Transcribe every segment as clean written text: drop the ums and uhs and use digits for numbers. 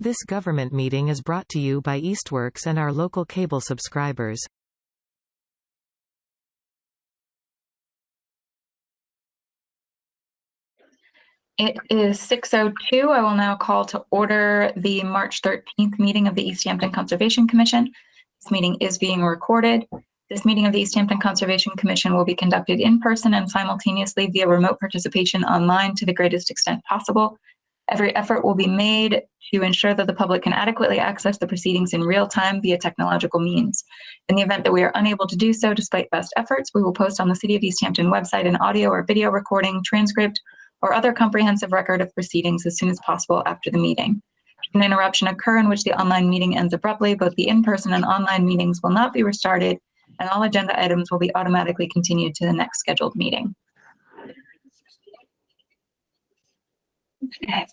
This government meeting is brought to you by Eastworks and our local cable subscribers. It is 6:02. I will now call to order the March 13th meeting of the Easthampton Conservation Commission. This meeting is being recorded. This meeting of the Easthampton Conservation Commission will be conducted in person and simultaneously via remote participation online to the greatest extent possible. Every effort will be made to ensure that the public can adequately access the proceedings in real time via technological means. In the event that we are unable to do so despite best efforts, we will post on the City of Easthampton website an audio or video recording, transcript, or other comprehensive record of proceedings as soon as possible after the meeting. Should an interruption occur in which the online meeting ends abruptly, both the in-person and online meetings will not be restarted, and all agenda items will be automatically continued to the next scheduled meeting. Okay.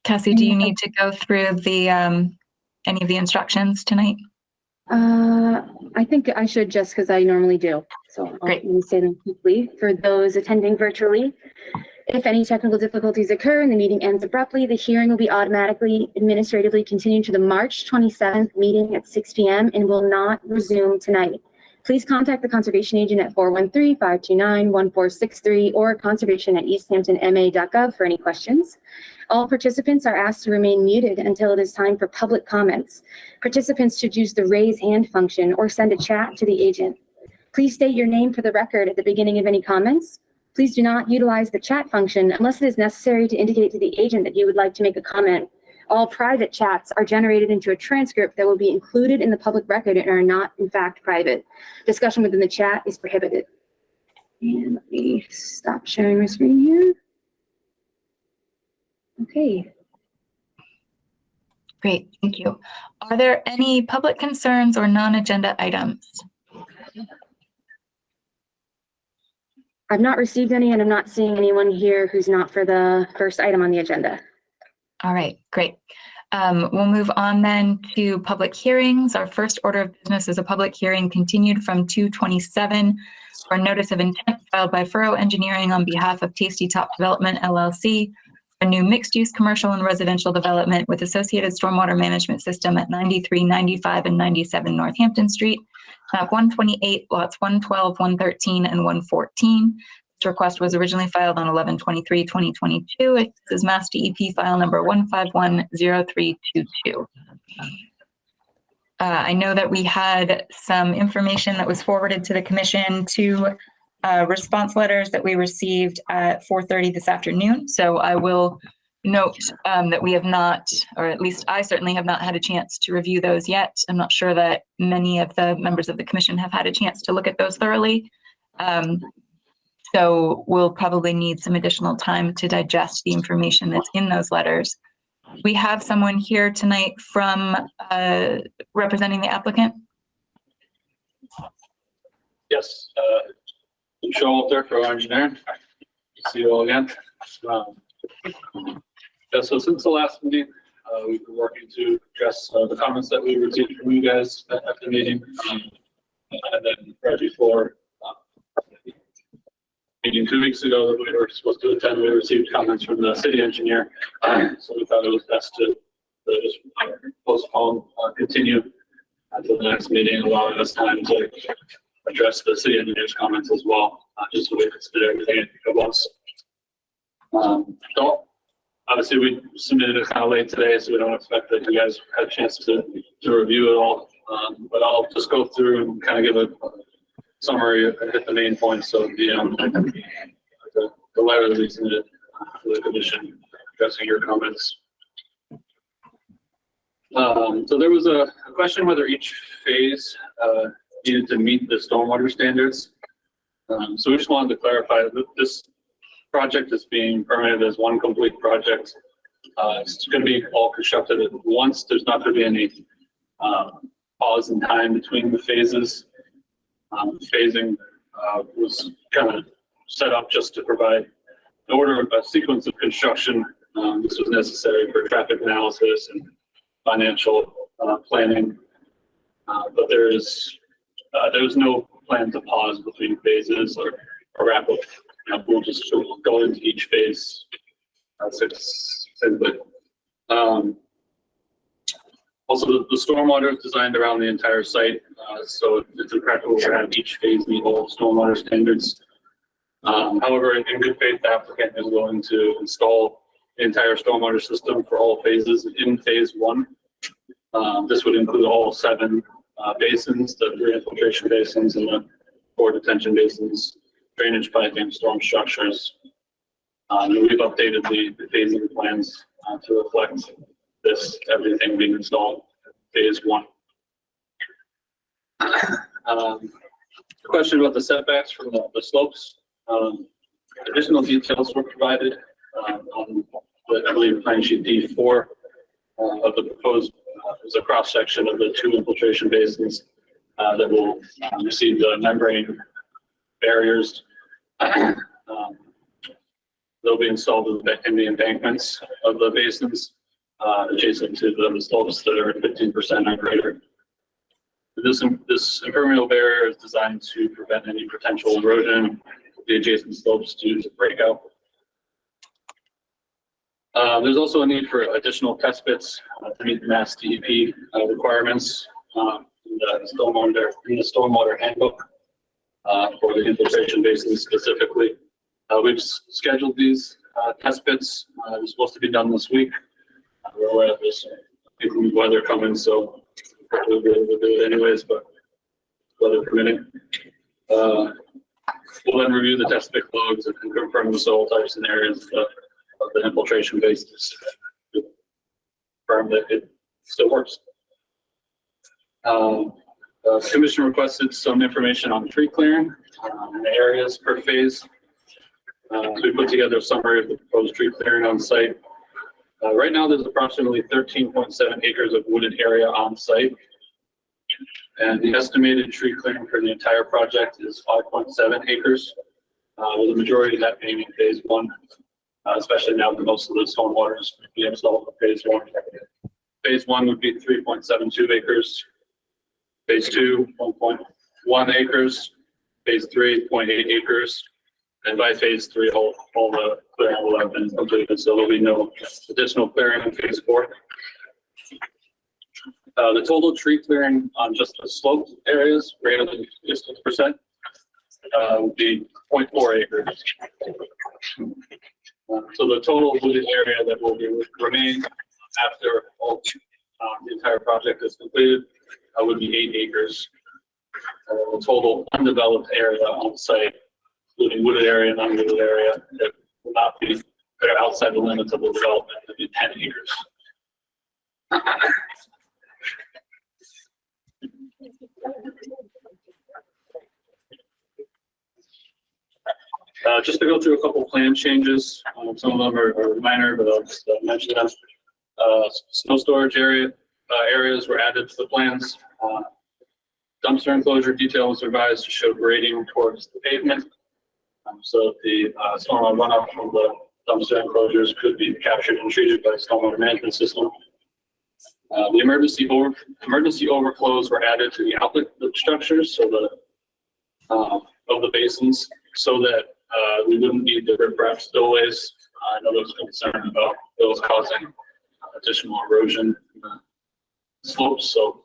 Cassie, do you need to go through the any of the instructions tonight? I think I should, just because I normally do. So let me say them quickly. For those attending virtually, if any technical difficulties occur and the meeting ends abruptly, the hearing will be automatically administratively continued to the March 27th meeting at 6 p.m. and will not resume tonight. Please contact the conservation agent at 413-529-1463 or conservation@easthamptonma.gov for any questions. All participants are asked to remain muted until it is time for public comments. Participants should use the raise hand function or send a chat to the agent. Please state your name for the record at the beginning of any comments. Please do not utilize the chat function unless it is necessary to indicate to the agent that you would like to make a comment. All private chats are generated into a transcript that will be included in the public record and are not, in fact, private. Discussion within the chat is prohibited. And let me stop sharing my screen here. Okay. Great, thank you. Are there any public concerns or non-agenda items? I've not received any, and I'm not seeing anyone here who's not for the first item on the agenda. All right, great. We'll move on then to public hearings. Our first order of business is a public hearing continued from 2/27 for a notice of intent filed by Furrow Engineering on behalf of Tasty Top Development, LLC, a new mixed-use commercial and residential development with associated stormwater management system at 93, 95, and 97 Northampton Street, map 128, lots 112, 113, and 114. This request was originally filed on 11/23/2022. It is Mass DEP file number 1510322. I know that we had some information that was forwarded to the commission to response letters that we received at 4:30 this afternoon. So I will note that we have not, or at least I certainly have not had a chance to review those yet. I'm not sure that many of the members of the commission have had a chance to look at those thoroughly. So we'll probably need some additional time to digest the information that's in those letters. We have someone here tonight from representing the applicant. Yes, Joel up there for our engineering. See you all again. Yeah, so since the last meeting, we've been working to address the comments that we received from you guys at the meeting. And then right before meeting 2 weeks ago that we were supposed to attend, we received comments from the city engineer. So we thought it was best to just postpone, continue until the next meeting, allowing us time to address the city engineer's comments as well, just so we consider everything at once. So obviously we submitted it kind of late today, so we don't expect that you guys had a chance to review it all. But I'll just go through and kind of give a summary and hit the main points. So the letter that we submitted to the commission addressing your comments. So there was a question whether each phase needed to meet the stormwater standards. So we just wanted to clarify that this project is being permitted as one complete project. It's going to be all constructed at once. There's not going to be any pause in time between the phases. Phasing was kind of set up just to provide an order, a sequence of construction. This was necessary for traffic analysis and financial planning, but there's no plan to pause between phases or wrap up. We'll just go into each phase simply. Also, the stormwater is designed around the entire site, so it's impractical to have each phase meet all stormwater standards. However, in good faith, the applicant is willing to install the entire stormwater system for all phases in phase one. This would include all 7 basins, the 3 infiltration basins and the 4 detention basins, drainage piping, storm structures. And we've updated the phasing plans to reflect this, everything being installed in phase one. Question about the setbacks from the slopes. Additional details were provided on the, I believe, plan sheet D4 of the proposed is a cross section of the 2 infiltration basins that will receive the membrane barriers. They'll be installed in the embankments of the basins adjacent to the slopes that are 15% or greater. This impermeable barrier is designed to prevent any potential erosion of the adjacent slopes due to breakout. There's also a need for additional test pits to meet the Mass DEP requirements in the stormwater handbook for the infiltration basins specifically. We've scheduled these test pits. They're supposed to be done this week. We're aware of this inclement weather coming, so we'll be able to do it anyways, but weather permitting. We'll then review the test pit loads and confirm the soil types and areas of the infiltration basins to confirm that it still works. The commission requested some information on tree clearing and the areas per phase. So we put together a summary of the proposed tree clearing on site. Right now, there's approximately 13.7 acres of wooded area on site. And the estimated tree clearing for the entire project is 5.7 acres, with the majority of that being in phase one, especially now that most of the stormwater is being installed in phase one. Phase one would be 3.72 acres. Phase two, 1.1 acres. Phase 3, 0.8 acres. And by phase 3, all the clearing will have been completed, so there'll be no additional clearing in phase 4. The total tree clearing on just the sloped areas greater than 50% would be 0.4 acres. So the total wooded area that will remain after all the entire project is completed would be 8 acres. The total undeveloped area on site, including wooded area and unwooded area, that will not be that are outside the limits of the development, would be 10 acres. Just to go through a couple plan changes, some of them are minor, but I'll just mention them. Snow storage areas were added to the plans. Dumpster enclosure detail was revised to show grading towards the pavement. So the stormwater runoff from the dumpster enclosures could be captured and treated by the stormwater management system. The emergency overflows were added to the outlet structures, so of the basins, so that we wouldn't need the riprap spillways. I know there was concern about those causing additional erosion in the slopes, so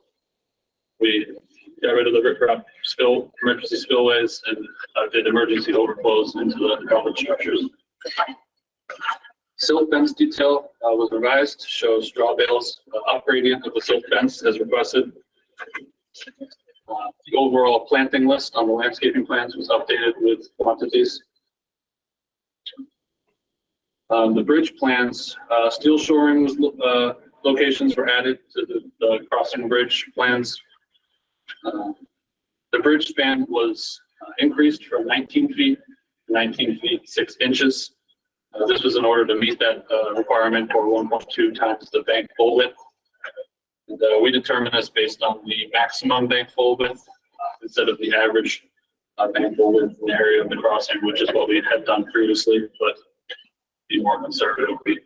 we got rid of the riprap emergency spillways and did emergency overflows into the outlet structures. Silt fence detail was revised to show straw bales up gradient of the silt fence as requested. The overall planting list on the landscaping plans was updated with quantities. The bridge plans, steel shoring locations were added to the crossing bridge plans. The bridge span was increased from 19 feet to 19 feet 6 inches. This was in order to meet that requirement for 1.2 times the bank full width. And, we determined this based on the maximum bank full width instead of the average bank full width in the area of the crossing, which is what we had done previously, but be more conservative, we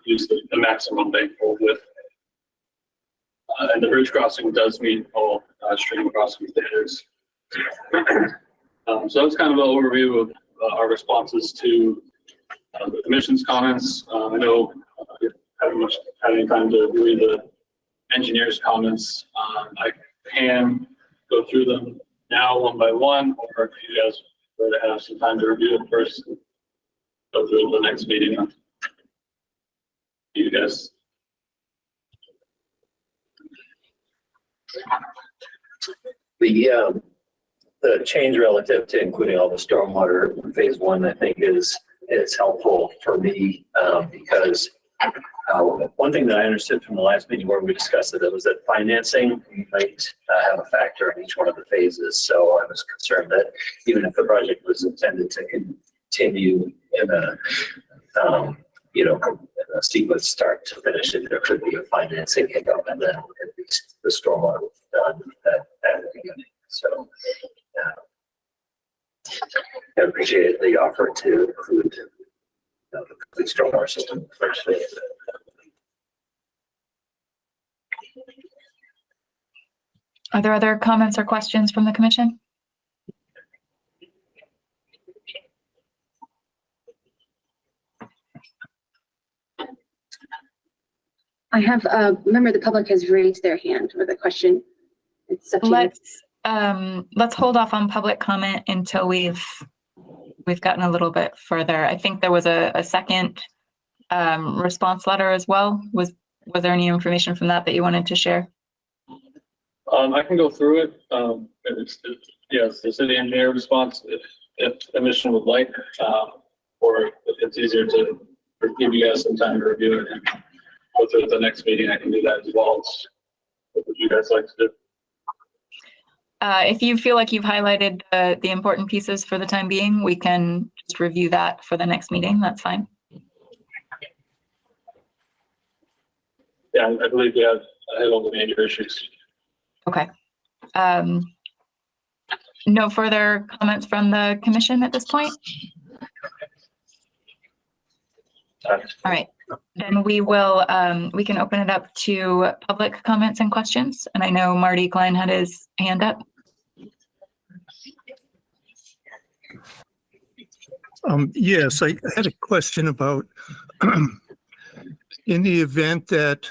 use the maximum bank full width. And the bridge crossing does meet all stream crossing standards. So that's kind of an overview of our responses to the commission's comments. I know you haven't had any time to read the engineers' comments. I can go through them now one by one, or if you guys were to have some time to review it first, go through the next meeting. You guys. The change relative to including all the stormwater in phase one, I think is helpful for me because one thing that I understood from the last meeting where we discussed it was that financing might have a factor in each one of the phases. So I was concerned that even if the project was intended to continue in a a sequence start to finish, it there could be a financing hiccup, and then at least the stormwater was done at the beginning. So I appreciate the offer to include the complete stormwater system first phase. Are there other comments or questions from the commission? I have a member of the public has raised their hand with a question. It's up to you. Let's hold off on public comment until we've gotten a little bit further. I think there was a second response letter as well. Was there any information from that you wanted to share? I can go through it. Yes, the city engineer response, if the commission would like, or if it's easier to give you guys some time to review it and go through it the next meeting, I can do that as well. What would you guys like to do? If you feel like you've highlighted the important pieces for the time being, we can just review that for the next meeting. That's fine. Yeah, I believe we have hit all the major issues. Okay. No further comments from the commission at this point? All right. Then we will, we can open it up to public comments and questions. And I know Marty Klein had his hand up. Yes, I had a question about in the event that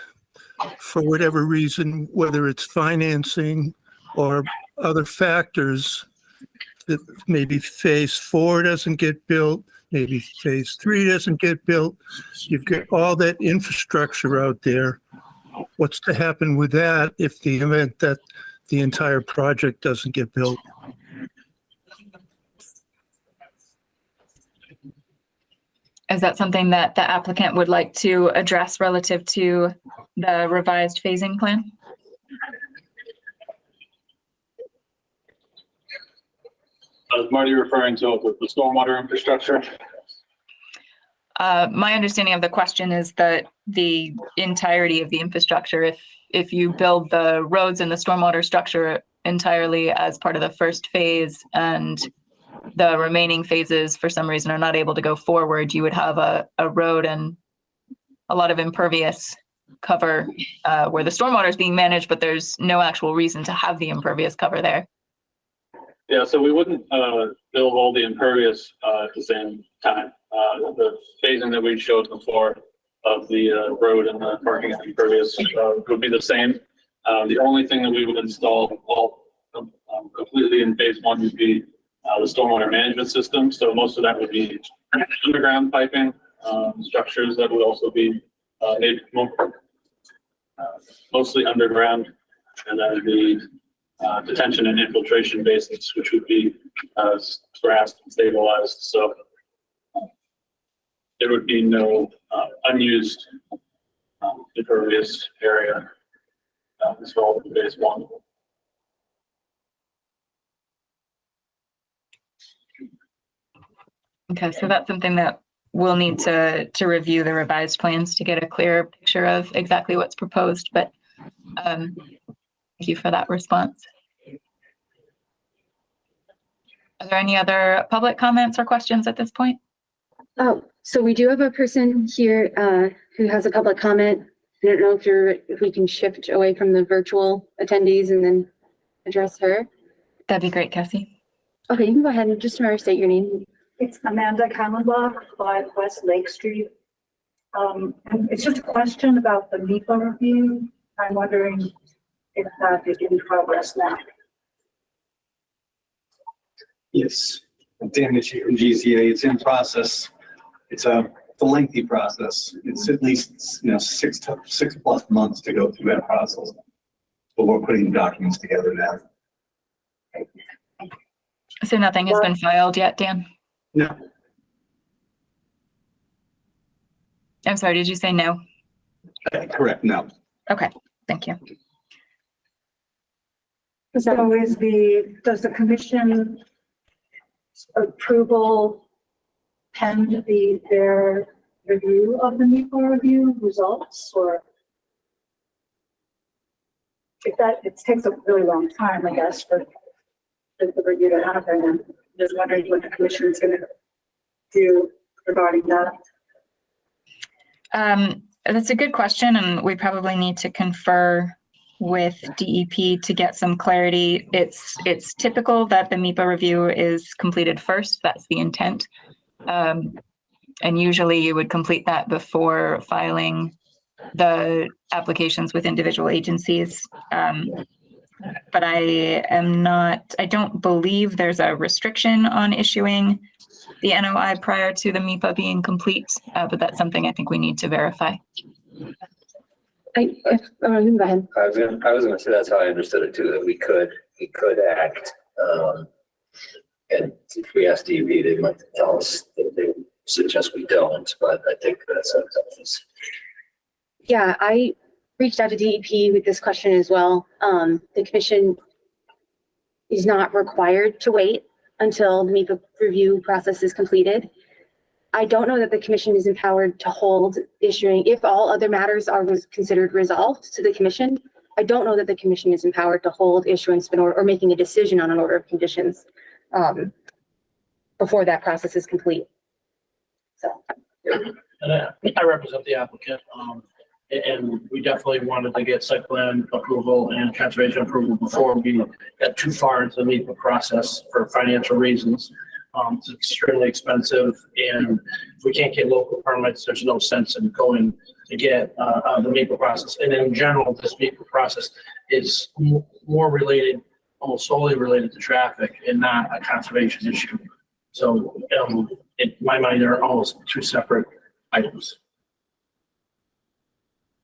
for whatever reason, whether it's financing or other factors, that maybe phase 4 doesn't get built, maybe phase 3 doesn't get built, you've got all that infrastructure out there. What's to happen with that if the event that the entire project doesn't get built? Is that something that the applicant would like to address relative to the revised phasing plan? Is Marty referring to the stormwater infrastructure? My understanding of the question is that the entirety of the infrastructure, if you build the roads and the stormwater structure entirely as part of the first phase and the remaining phases for some reason are not able to go forward, you would have a road and a lot of impervious cover where the stormwater is being managed, but there's no actual reason to have the impervious cover there. Yeah, so we wouldn't build all the impervious at the same time. The phasing that we showed before of the road and the parking and impervious would be the same. The only thing that we would install all completely in phase 1 would be the stormwater management system. So most of that would be underground piping structures that would also be mostly underground, and then the detention and infiltration basins, which would be grassed and stabilized. So there would be no unused impervious area installed in phase 1. Okay, so that's something that we'll need to review the revised plans to get a clearer picture of exactly what's proposed, but thank you for that response. Are there any other public comments or questions at this point? Oh, so we do have a person here who has a public comment. I don't know if we can shift away from the virtual attendees and then address her. That'd be great, Cassie. Okay, you can go ahead and just state your name. It's Amanda Kamelbach, 5 West Lake Street. It's just a question about the NEPA review. I'm wondering if that is in progress now. Yes, Dan Mitchell from GCA. It's in process. It's a lengthy process. It's at least 6+ months to go through that process. But we're putting documents together now. So nothing has been filed yet, Dan? No, I'm sorry, did you say no? correct. No. Okay, thank you. So does the commission approval pend their review of the MEPA review results, or if that, it takes a really long time, I guess, for the review to happen, and just wondering what the commission is going to do regarding that. That's a good question, and we probably need to confer with DEP to get some clarity. It's typical that the MEPA review is completed first. That's the intent. And usually you would complete that before filing the applications with individual agencies. But I don't believe there's a restriction on issuing the NOI prior to the MEPA being complete, but that's something I think we need to verify. Go ahead. I was going to say that's how I understood it too, that we could act. And if we ask DEP, they might tell us that they suggest we don't, but I think that's what it is. Yeah, I reached out to DEP with this question as well. The commission is not required to wait until the MEPA review process is completed. I don't know that the commission is empowered to hold issuing, if all other matters are considered resolved to the commission. I don't know that the commission is empowered to hold issuance or making a decision on an order of conditions before that process is complete. So. And I represent the applicant, and we definitely wanted to get site plan approval and conservation approval before we got too far into the MEPA process for financial reasons. It's extremely expensive, and if we can't get local permits, there's no sense in going to get the MEPA process. And in general, this MEPA process is more related, almost solely related to traffic and not a conservation issue. So in my mind, they're almost two separate items.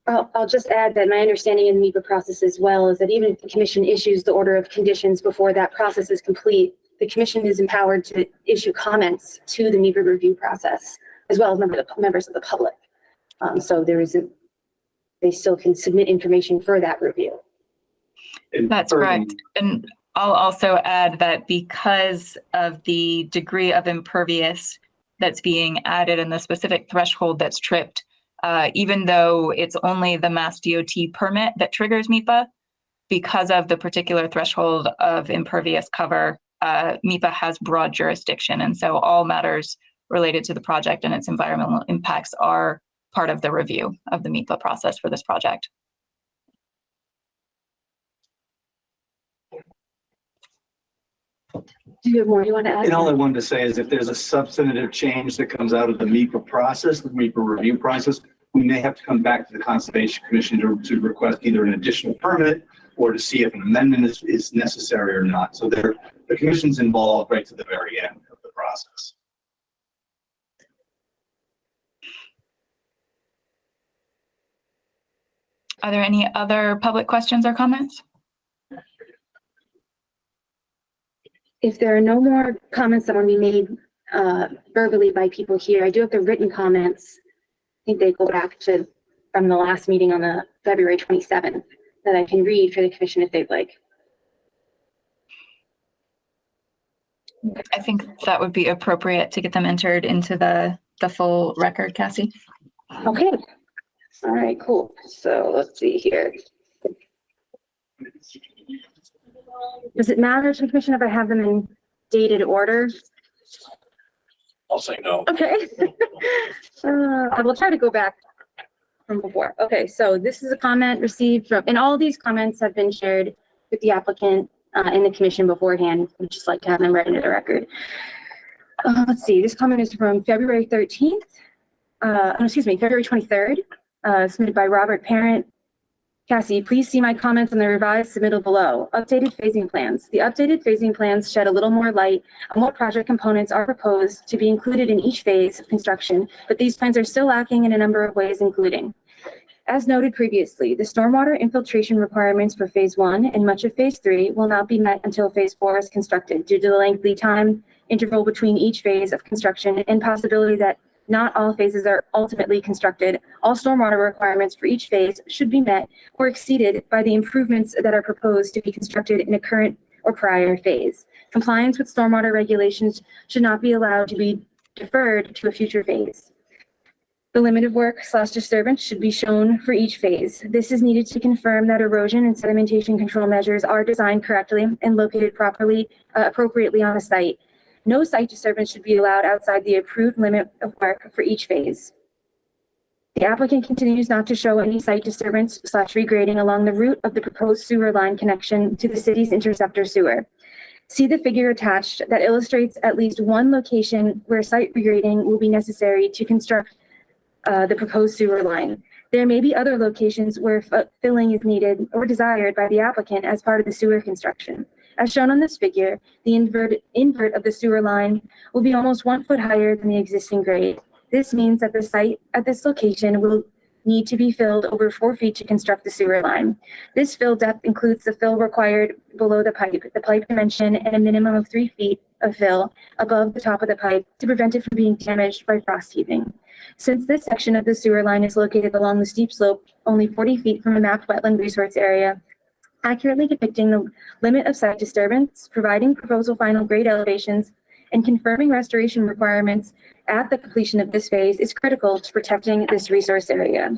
I'll just add that my understanding in the MEPA process as well is that even if the commission issues the order of conditions before that process is complete, the commission is empowered to issue comments to the MEPA review process, as well as members of the public. So they still can submit information for that review. That's correct. And I'll also add that because of the degree of impervious that's being added and the specific threshold that's tripped, even though it's only the Mass DOT permit that triggers MEPA, because of the particular threshold of impervious cover, MEPA has broad jurisdiction. And so all matters related to the project and its environmental impacts are part of the review of the MEPA process for this project. Do you have more you want to add? And all I wanted to say is if there's a substantive change that comes out of the MEPA process, the MEPA review process, we may have to come back to the Conservation Commission to request either an additional permit or to see if an amendment is necessary or not. So the commission's involved right to the very end of the process. Are there any other public questions or comments? If there are no more comments that want to be made verbally by people here, I do have the written comments. I think they go back to from the last meeting on the February 27th that I can read for the commission if they'd like. I think that would be appropriate to get them entered into the full record, Cassie. Okay. All right, cool. So let's see here. Does it matter to the commission if I have them in dated order? I'll say no. Okay. I will try to go back from before. Okay, so this is a comment received from, and all these comments have been shared with the applicant and the commission beforehand. We'd just like to have them read into the record. Let's see, this comment is from February 13th. February 23rd, submitted by Robert Parent, Cassie, please see my comments on the revised submittal below. Updated phasing plans. The updated phasing plans shed a little more light on what project components are proposed to be included in each phase of construction, but these plans are still lacking in a number of ways, including, as noted previously, the stormwater infiltration requirements for phase 1 and much of phase 3 will not be met until phase 4 is constructed due to the lengthy time interval between each phase of construction and possibility that not all phases are ultimately constructed. All stormwater requirements for each phase should be met or exceeded by the improvements that are proposed to be constructed in a current or prior phase. Compliance with stormwater regulations should not be allowed to be deferred to a future phase. The limit of work / disturbance should be shown for each phase. This is needed to confirm that erosion and sedimentation control measures are designed correctly and located appropriately on the site. No site disturbance should be allowed outside the approved limit of work for each phase. The applicant continues not to show any site disturbance / regrading along the route of the proposed sewer line connection to the city's interceptor sewer. See the figure attached that illustrates at least one location where site regrading will be necessary to construct the proposed sewer line. There may be other locations where filling is needed or desired by the applicant as part of the sewer construction. As shown on this figure, the invert of the sewer line will be almost 1 foot higher than the existing grade. This means that the site at this location will need to be filled over 4 feet to construct the sewer line. This fill depth includes the fill required below the pipe dimension, and a minimum of 3 feet of fill above the top of the pipe to prevent it from being damaged by frost heaving. Since this section of the sewer line is located along the steep slope, only 40 feet from a mapped wetland resource area, accurately depicting the limit of site disturbance, providing proposal final grade elevations, and confirming restoration requirements at the completion of this phase is critical to protecting this resource area.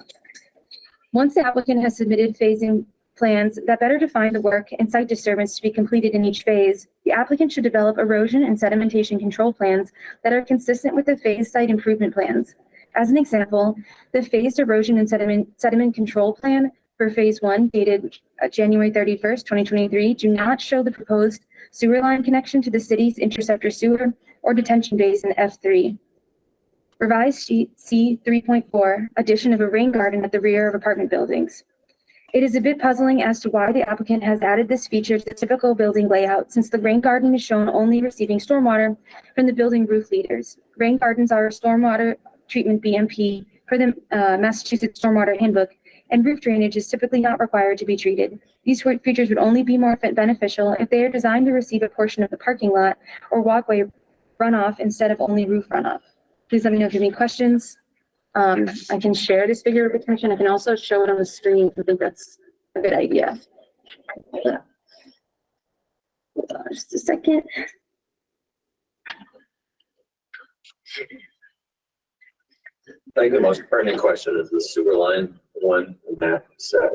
Once the applicant has submitted phasing plans that better define the work and site disturbance to be completed in each phase, the applicant should develop erosion and sedimentation control plans that are consistent with the phase site improvement plans. As an example, the phased erosion and sediment control plan for phase 1 dated January 31st, 2023 do not show the proposed sewer line connection to the city's interceptor sewer or detention basin F3. Revised sheet C 3.4, addition of a rain garden at the rear of apartment buildings. It is a bit puzzling as to why the applicant has added this feature to the typical building layout, since the rain garden is shown only receiving stormwater from the building roof leaders. Rain gardens are a stormwater treatment BMP per the Massachusetts Stormwater Handbook, and roof drainage is typically not required to be treated. These features would only be more beneficial if they are designed to receive a portion of the parking lot or walkway runoff instead of only roof runoff. Please let me know if you have any questions. I can share this figure with the commission. I can also show it on the screen. I think that's a good idea. Hold on just a second. I think the most pertinent question is the sewer line one map set.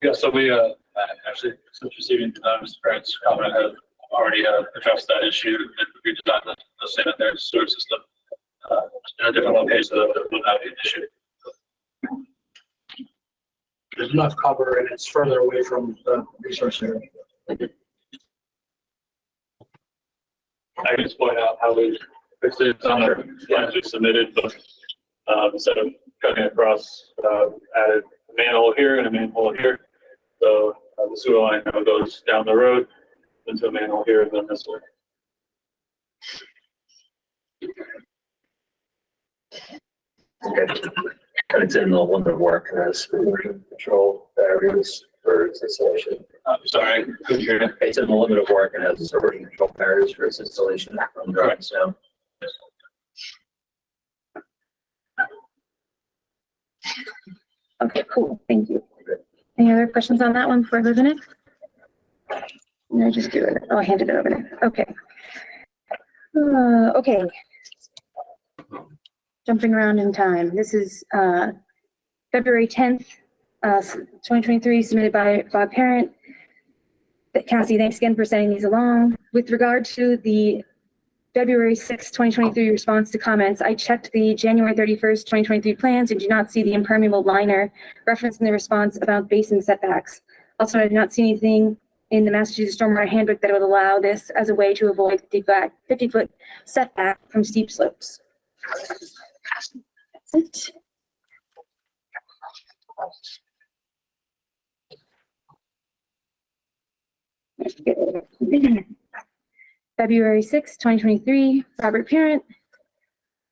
Yeah, so we actually, since receiving Mr. Brandt's comment, have already addressed that issue and redesigned the sanitary sewer system in a different location so that would not be an issue. There's enough cover and it's further away from the resource area. I can just point out how we fixed it. It's on our plans we submitted, but instead of cutting across, added a manhole here and a manhole here. So the sewer line now goes down the road into a manhole here and then this way. Okay. And it's in the limit of work as erosion control barriers for its installation. I'm sorry, I couldn't hear you. It's in the limit of work and has erosion control barriers for its installation from drawings down. Okay, cool. Thank you. Any other questions on that one before I move the next? No, just do it. Oh, I handed it over there. Okay. Okay. Jumping around in time. This is February 10th, 2023, submitted by Bob Parent. Cassie, thanks again for sending these along. With regard to the February 6th, 2023 response to comments, I checked the January 31st, 2023 plans and do not see the impermeable liner referenced in the response about basin setbacks. Also, I did not see anything in the Massachusetts Stormwater Handbook that would allow this as a way to avoid 50-foot setback from steep slopes. That's it. February 6, 2023, Robert Parent.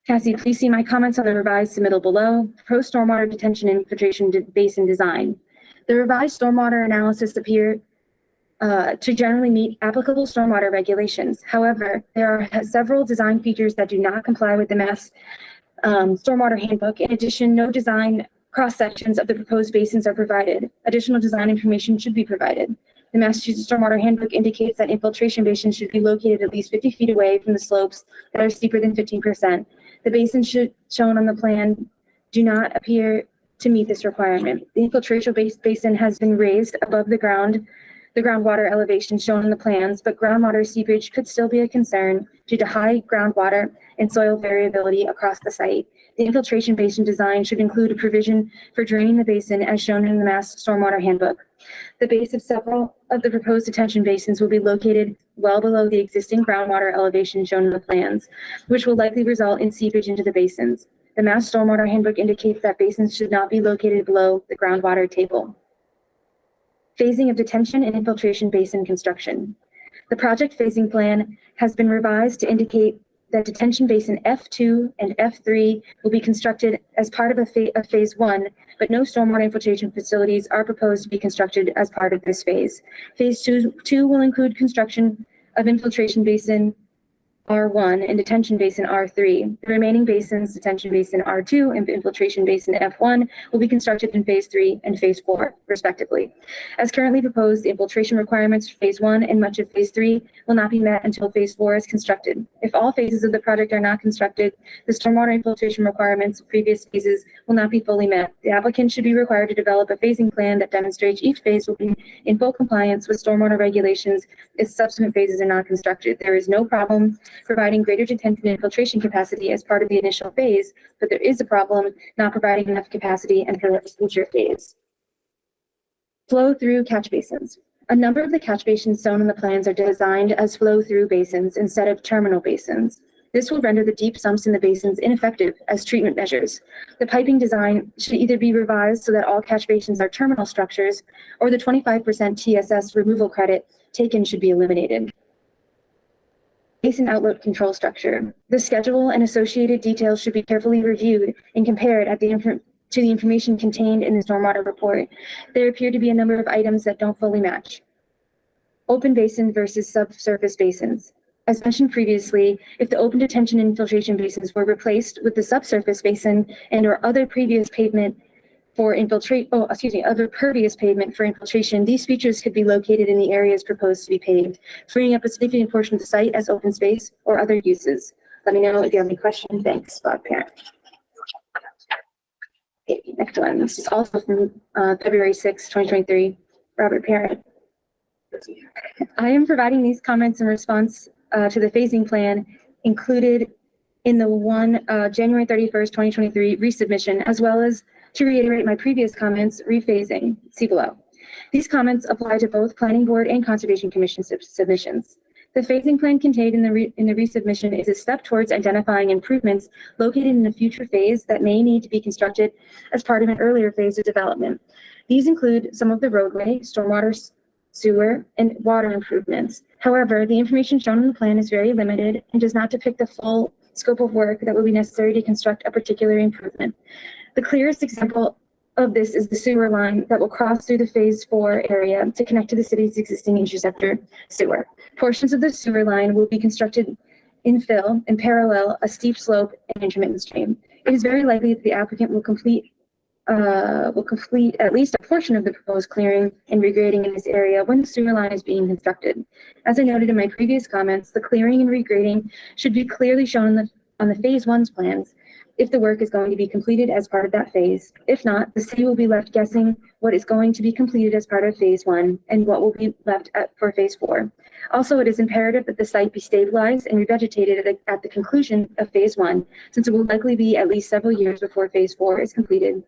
Cassie, please see my comments on the revised submittal below. Stormwater detention and infiltration basin design. The revised stormwater analysis appear to generally meet applicable stormwater regulations. However, there are several design features that do not comply with the Mass Stormwater Handbook. In addition, no design cross-sections of the proposed basins are provided. Additional design information should be provided. The Massachusetts Stormwater Handbook indicates that infiltration basins should be located at least 50 feet away from the slopes that are steeper than 15%. The basins shown on the plan do not appear to meet this requirement. The infiltration basin has been raised above the groundwater elevation shown in the plans, but groundwater seepage could still be a concern due to high groundwater and soil variability across the site. The infiltration basin design should include a provision for draining the basin as shown in the Mass Stormwater Handbook. The base of several of the proposed detention basins will be located well below the existing groundwater elevation shown in the plans, which will likely result in seepage into the basins. The Mass Stormwater Handbook indicates that basins should not be located below the groundwater table. Phasing of detention and infiltration basin construction. The project phasing plan has been revised to indicate that detention basin F2 and F3 will be constructed as part of phase 1, but no stormwater infiltration facilities are proposed to be constructed as part of this phase. Phase 2 will include construction of infiltration basin R1 and detention basin R3. The remaining basins, detention basin R2 and infiltration basin F1, will be constructed in phase 3 and phase 4, respectively. As currently proposed, the infiltration requirements for phase 1 and much of phase 3 will not be met until phase 4 is constructed. If all phases of the project are not constructed, the stormwater infiltration requirements of previous phases will not be fully met. The applicant should be required to develop a phasing plan that demonstrates each phase will be in full compliance with stormwater regulations if subsequent phases are not constructed. There is no problem providing greater detention and infiltration capacity as part of the initial phase, but there is a problem not providing enough capacity and for a future phase. Flow-through catch basins. A number of the catch basins shown in the plans are designed as flow-through basins instead of terminal basins. This will render the deep sumps in the basins ineffective as treatment measures. The piping design should either be revised so that all catch basins are terminal structures, or the 25% TSS removal credit taken should be eliminated. Basin outlet control structure. The schedule and associated details should be carefully reviewed and compared to the information contained in the stormwater report. There appear to be a number of items that don't fully match. Open basin versus subsurface basins. As mentioned previously, if the open detention and infiltration basins were replaced with the subsurface basin and or other pervious pavement for infiltration, these features could be located in the areas proposed to be paved, freeing up a significant portion of the site as open space or other uses. Let me know if you have any questions. Thanks, Bob Parent. Okay, next one. This is also from February 6, 2023, Robert Parent. I am providing these comments in response to the phasing plan included in the January 31st, 2023 resubmission, as well as to reiterate my previous comments, rephasing, see below. These comments apply to both Planning Board and Conservation Commission submissions. The phasing plan contained in the resubmission is a step towards identifying improvements located in a future phase that may need to be constructed as part of an earlier phase of development. These include some of the roadway, stormwater, sewer, and water improvements. However, the information shown in the plan is very limited and does not depict the full scope of work that will be necessary to construct a particular improvement. The clearest example of this is the sewer line that will cross through the phase 4 area to connect to the city's existing interceptor sewer. Portions of the sewer line will be constructed infill and parallel a steep slope and intermittent stream. It is very likely that the applicant will complete at least a portion of the proposed clearing and regrading in this area when the sewer line is being constructed. As I noted in my previous comments, the clearing and regrading should be clearly shown on the phase 1's plans if the work is going to be completed as part of that phase. If not, the city will be left guessing what is going to be completed as part of phase 1 and what will be left for phase 4. Also, it is imperative that the site be stabilized and revegetated at the conclusion of phase 1, since it will likely be at least several years before phase 4 is completed.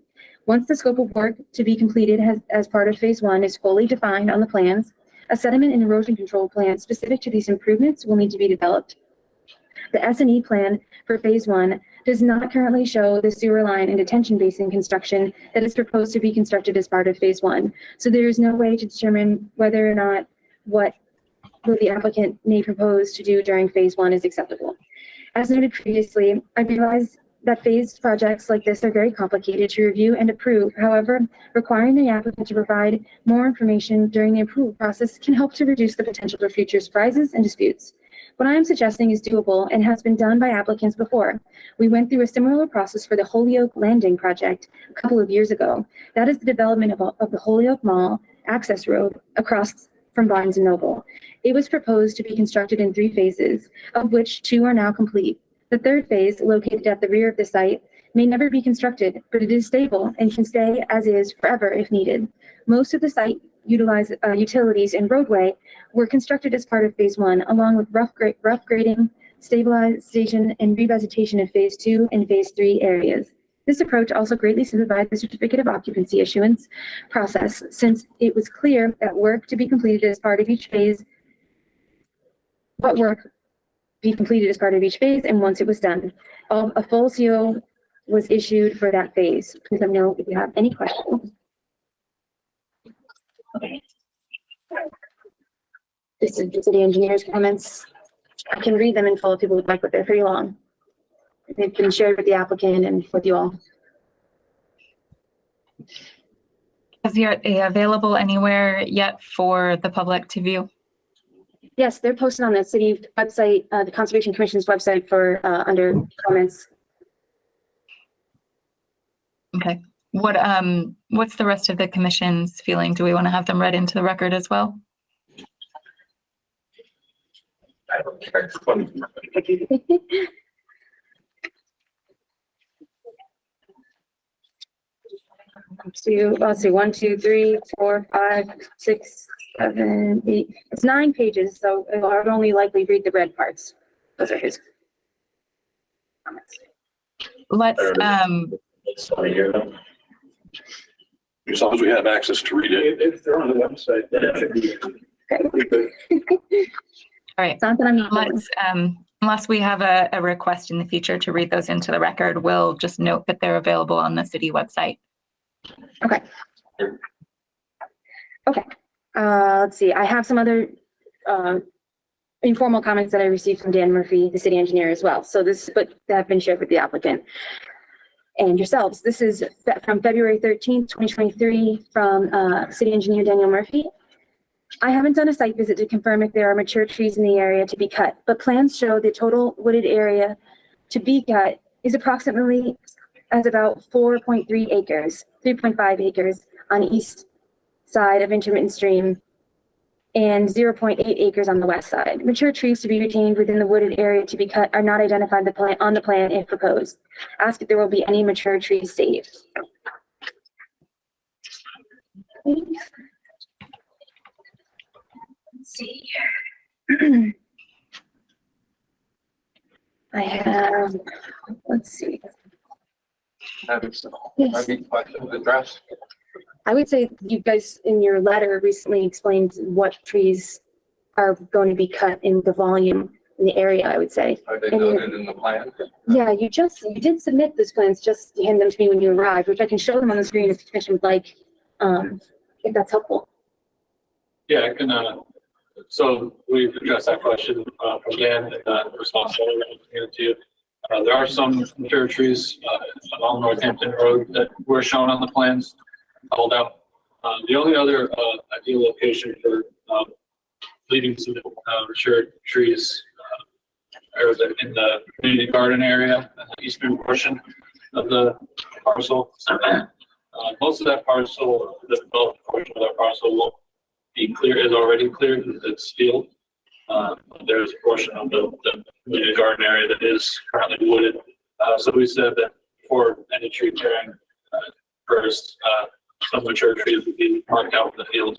Once the scope of work to be completed as part of phase 1 is fully defined on the plans, a sediment and erosion control plan specific to these improvements will need to be developed. The S&E plan for phase 1 does not currently show the sewer line and detention basin construction that is proposed to be constructed as part of phase 1. So there is no way to determine whether or not what the applicant may propose to do during phase 1 is acceptable. As noted previously, I realize that phased projects like this are very complicated to review and approve. However, requiring the applicant to provide more information during the approval process can help to reduce the potential for future surprises and disputes. What I am suggesting is doable and has been done by applicants before. We went through a similar process for the Holyoke Landing project a couple of years ago. That is the development of the Holyoke Mall access road across from Barnes & Noble. It was proposed to be constructed in 3 phases, of which 2 are now complete. The 3rd phase, located at the rear of the site, may never be constructed, but it is stable and can stay as is forever if needed. Most of the site utilities and roadway were constructed as part of phase 1, along with rough grading, stabilization, and revegetation of phase 2 and phase 3 areas. This approach also greatly simplified the certificate of occupancy issuance process, since it was clear that work to be completed as part of each phase, and once it was done, a full CO was issued for that phase. Please let me know if you have any questions. This is the city engineer's comments. I can read them in full if people would like, but they're pretty long. They've been shared with the applicant and with you all. Is they available anywhere yet for the public to view? Yes, they're posted on the city website, the Conservation Commission's website for under comments. Okay. What's the rest of the commission's feeling? Do we want to have them read into the record as well? I don't care. Let's see, 1, 2, 3, 4, 5, 6, 7, 8. It's 9 pages, so I would only likely read the red parts. Those are his comments. Let's It's not here, though. As long as we have access to read it. If they're on the website, then it should be. all right. It's not that I'm not. Let's unless we have a request in the future to read those into the record, we'll just note that they're available on the city website. Okay. Okay. Let's see. I have some other informal comments that I received from Dan Murphy, the city engineer, as well. So but that have been shared with the applicant and yourselves. This is from February 13th, 2023, from city engineer Daniel Murphy. I haven't done a site visit to confirm if there are mature trees in the area to be cut, but plans show the total wooded area to be cut is approximately as about 4.3 acres, 3.5 acres on the east side of intermittent stream and 0.8 acres on the west side. Mature trees to be retained within the wooded area to be cut are not identified on the plan if proposed. Ask if there will be any mature trees saved. Let's see here. I have, let's see. Yes. I would say you guys in your letter recently explained what trees are going to be cut in the volume in the area, I would say. Are they noted in the plan? Yeah, you did submit those plans, just hand them to me when you arrived, which I can show them on the screen if the commission would like, if that's helpful. Yeah, I can, so we've addressed that question from Dan in the response to you. There are some mature trees along Northampton Road that were shown on the plans, called out. The only other ideal location for leaving some mature trees are in the community garden area, the eastern portion of the parcel. Most of that parcel, the developed portion of that parcel will be clear, is already cleared, it's field. There's a portion of the community garden area that is currently wooded. So we said that for any tree clearing first, some mature trees would be marked out in the field.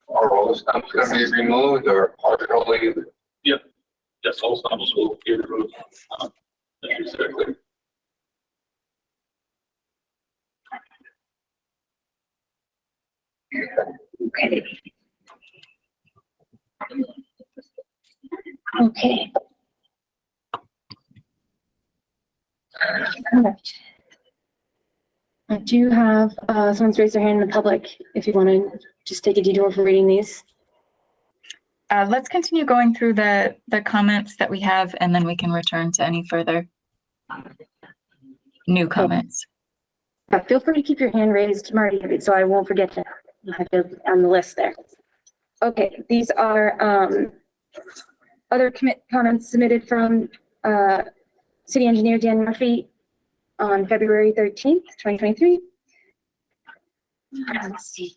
Are all the stumps going to be removed or partially? Yep. Yes, all stumps will be removed. Exactly. Okay. I do have someone's raised their hand in the public if you want to just take a detour for reading these. Let's continue going through the comments that we have, and then we can return to any further new comments. Feel free to keep your hand raised, Marty, so I won't forget to have you on the list there. Okay, these are other comments submitted from City Engineer Dan Murphy on February 13th, 2023. Let's see.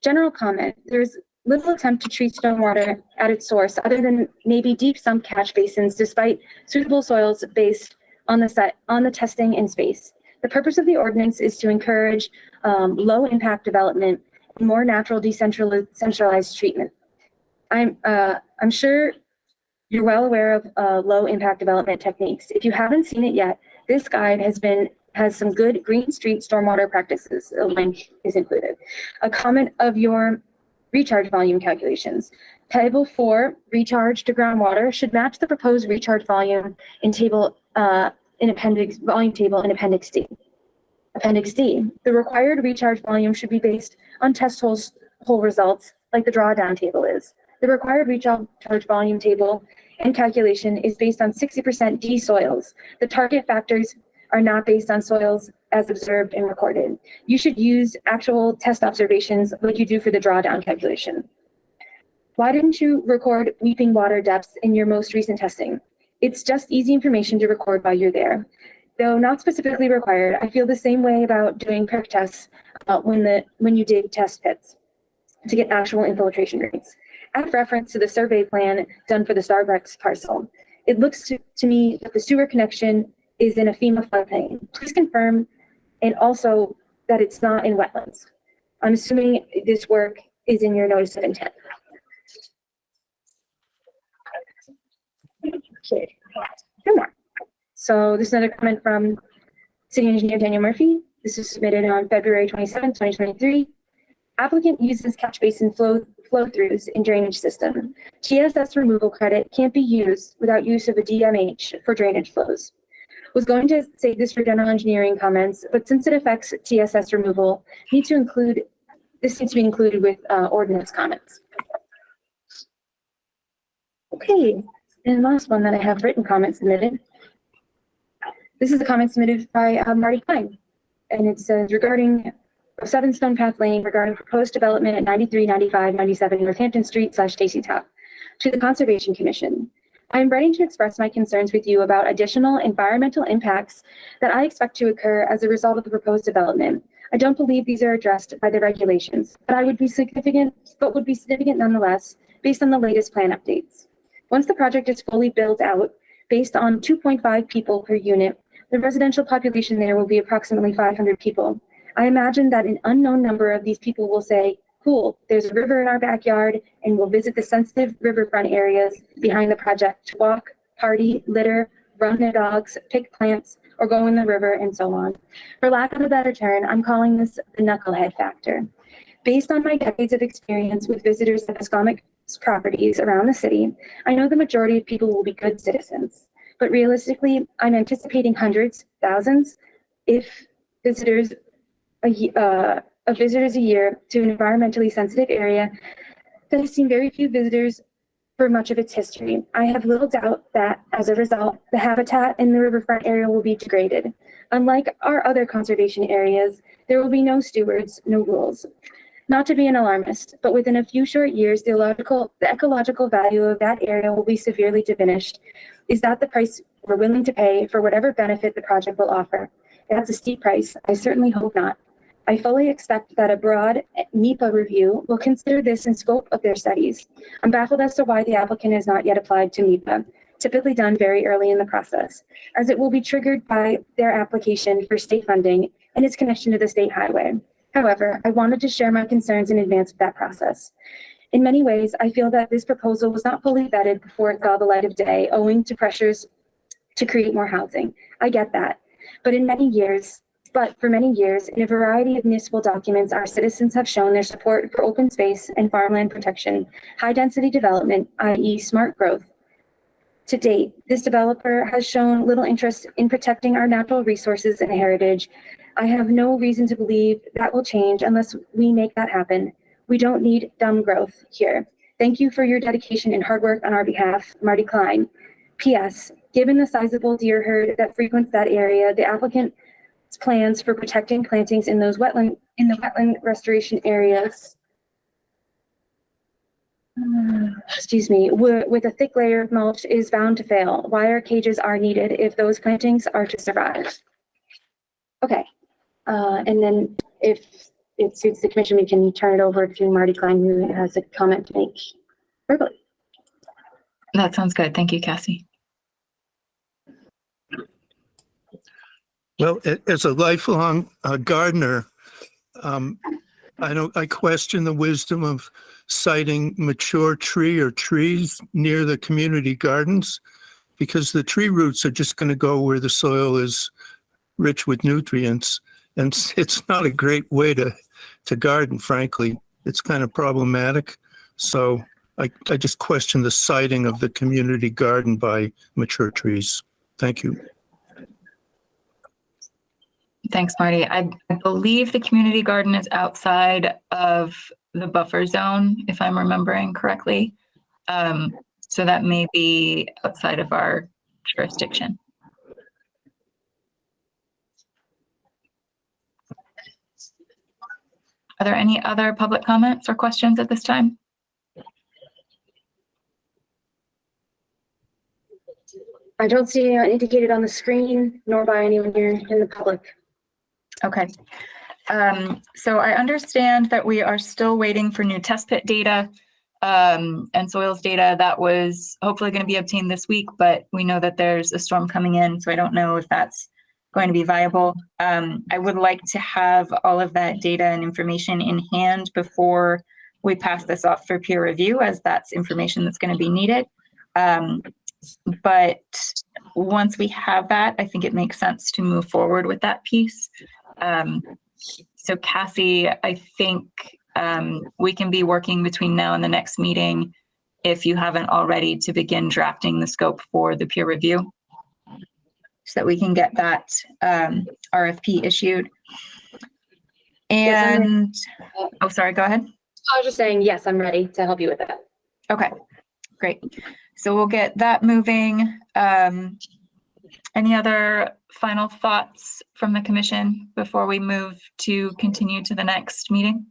General comment. There's little attempt to treat stormwater at its source other than maybe deep sump catch basins despite suitable soils based on the testing in space. The purpose of the ordinance is to encourage low impact development and more natural decentralized treatment. I'm sure you're well aware of low impact development techniques. If you haven't seen it yet, this guide has some good Green Street stormwater practices. A link is included. A comment of your recharge volume calculations. Table 4, recharge to groundwater, should match the proposed recharge volume in volume table in Appendix D. Appendix D, the required recharge volume should be based on test hole results like the drawdown table is. The required recharge volume table and calculation is based on 60% D soils. The target factors are not based on soils as observed and recorded. You should use actual test observations like you do for the drawdown calculation. Why didn't you record weeping water depths in your most recent testing? It's just easy information to record while you're there. Though not specifically required, I feel the same way about doing perk tests when you dig test pits to get actual infiltration rates. Add reference to the survey plan done for the Starbucks parcel. It looks to me that the sewer connection is in a FEMA floodplain. Please confirm, and also that it's not in wetlands. I'm assuming this work is in your notice of intent. Okay, two more. So this is another comment from City Engineer Daniel Murphy. This is submitted on February 27, 2023. Applicant uses catch basin flow-throughs in drainage system. TSS removal credit can't be used without use of a DMH for drainage flows. Was going to say this for general engineering comments, but since it affects TSS removal, this needs to be included with ordinance comments. Okay, and last one that I have written comments submitted. This is a comment submitted by Marty Klein, and it says regarding 7 Stone Path Lane regarding proposed development at 93, 95, 97 Northampton Street / Stacy Top to the Conservation Commission. I am writing to express my concerns with you about additional environmental impacts that I expect to occur as a result of the proposed development. I don't believe these are addressed by the regulations, but would be significant nonetheless based on the latest plan updates. Once the project is fully built out, based on 2.5 people per unit, the residential population there will be approximately 500 people. I imagine that an unknown number of these people will say, cool, there's a river in our backyard, and we'll visit the sensitive riverfront areas behind the project to walk, party, litter, run their dogs, pick plants, or go in the river, and so on. For lack of a better term, I'm calling this the knucklehead factor. Based on my decades of experience with visitors at Escomic properties around the city, I know the majority of people will be good citizens. But realistically, I'm anticipating hundreds, thousands, if visitors a year to an environmentally sensitive area that has seen very few visitors for much of its history. I have little doubt that, as a result, the habitat in the riverfront area will be degraded. Unlike our other conservation areas, there will be no stewards, no rules. Not to be an alarmist, but within a few short years, the ecological value of that area will be severely diminished. Is that the price we're willing to pay for whatever benefit the project will offer? That's a steep price. I certainly hope not. I fully expect that a broad NEPA review will consider this in scope of their studies. I'm baffled as to why the applicant has not yet applied to NEPA, typically done very early in the process, as it will be triggered by their application for state funding and its connection to the state highway. However, I wanted to share my concerns in advance of that process. In many ways, I feel that this proposal was not fully vetted before it saw the light of day, owing to pressures to create more housing. I get that. But for many years, in a variety of municipal documents, our citizens have shown their support for open space and farmland protection, high density development, i.e. smart growth. To date, this developer has shown little interest in protecting our natural resources and heritage. I have no reason to believe that will change unless we make that happen. We don't need dumb growth here. Thank you for your dedication and hard work on our behalf, Marty Klein. P.S. Given the sizable deer herd that frequents that area, the applicant's plans for protecting plantings in the wetland restoration areas, with a thick layer of mulch is bound to fail. Wire cages are needed if those plantings are to survive. Okay, and then if it suits the commission, we can turn it over to Marty Klein, who has a comment to make verbally. That sounds good. Thank you, Cassie. Well, as a lifelong gardener, I question the wisdom of siting mature tree or trees near the community gardens, because the tree roots are just going to go where the soil is rich with nutrients. And it's not a great way to garden, frankly. It's kind of problematic. So I just question the siting of the community garden by mature trees. Thank you. Thanks, Marty. I believe the community garden is outside of the buffer zone, if I'm remembering correctly. So that may be outside of our jurisdiction. Are there any other public comments or questions at this time? I don't see anyone indicated on the screen, nor by anyone here in the public. Okay. So I understand that we are still waiting for new test pit data and soils data that was hopefully going to be obtained this week, but we know that there's a storm coming in, so I don't know if that's going to be viable. I would like to have all of that data and information in hand before we pass this off for peer review, as that's information that's going to be needed. But once we have that, I think it makes sense to move forward with that piece. So Cassie, I think we can be working between now and the next meeting, if you haven't already, to begin drafting the scope for the peer review, so that we can get that RFP issued. And, oh, sorry, go ahead. I was just saying, yes, I'm ready to help you with that. Okay, great. So we'll get that moving. Any other final thoughts from the commission before we move to continue to the next meeting?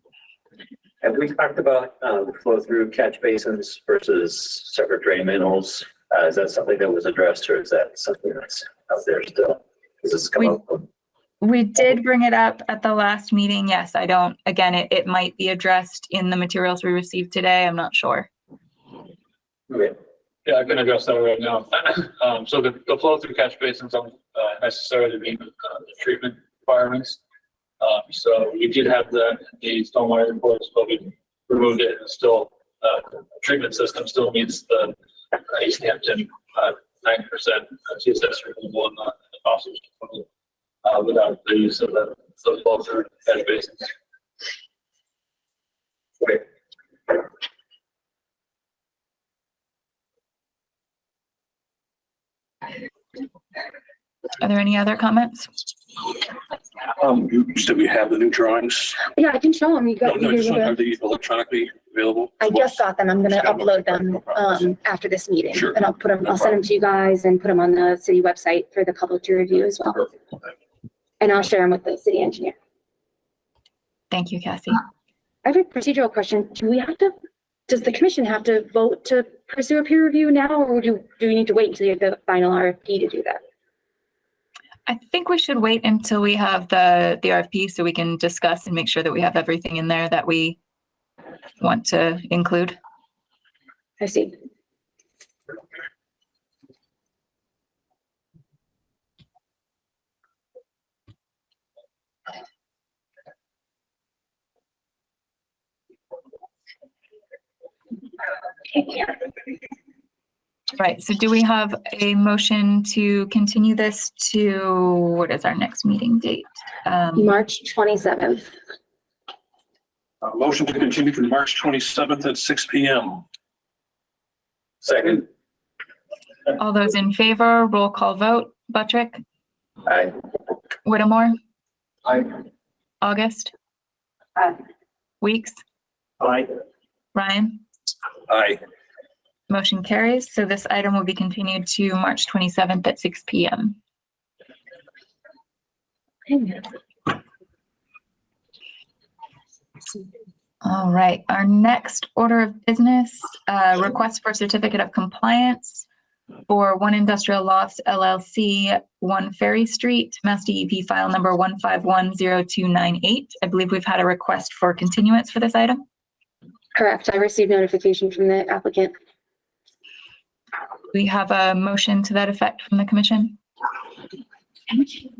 Have we talked about flow through catch basins versus separate drain manholes? Is that something that was addressed, or is that something that's out there still? Does this come up? We did bring it up at the last meeting. Yes, I don't, again, it might be addressed in the materials we received today. I'm not sure. Okay. Yeah, I can address that right now. So the flow through catch basins don't necessarily meet the treatment requirements. So we did have the stormwater reports, but we removed it, and still the treatment system still meets the Easthampton 90% TSS removal and the phosphorus without the use of the flow through catch basins. Okay. Are there any other comments? You said we have the new drawings. Yeah, I can show them. You got. No, just are they electronically available? I just got them. I'm going to upload them after this meeting. Sure. And I'll put them. I'll send them to you guys and put them on the city website for the public to review as well. And I'll share them with the city engineer. Thank you, Cassie. I have a procedural question. Does the commission have to vote to pursue a peer review now, or do we need to wait until you have the final RFP to do that? I think we should wait until we have the RFP so we can discuss and make sure that we have everything in there that we want to include. I see. Right, so do we have a motion to continue this to, what is our next meeting date? March 27th. Motion to continue to March 27th at 6 p.m. Second. All those in favor, roll call vote. Buttrick, Aye. Whittemore, Aye. August, Aye. Weeks, Aye. Ryan. Aye. Motion carries. So this item will be continued to March 27th at 6 p.m. All right, our next order of business, request for certificate of compliance for One Industrial Lofts LLC, 1 Ferry Street, Mass DEP file number 1510298. I believe we've had a request for continuance for this item. Correct. I received notification from the applicant. We have a motion to that effect from the commission. Motion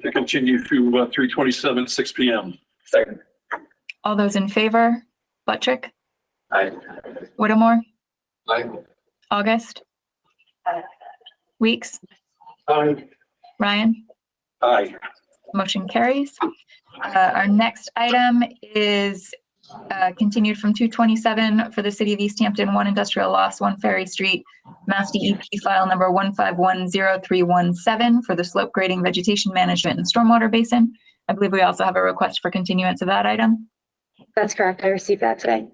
to continue through 3/27, 6 p.m. Second. All those in favor, Buttrick, Aye. Whittemore, Aye. August, Weeks, Aye. Ryan. Aye. Motion carries. Our next item is continued from 227 for the City of Easthampton, 1 Industrial Lofts, 1 Ferry Street, Mass DEP file number 1510317 for the slope grading, vegetation management, and stormwater basin. I believe we also have a request for continuance of that item. That's correct. I received that today.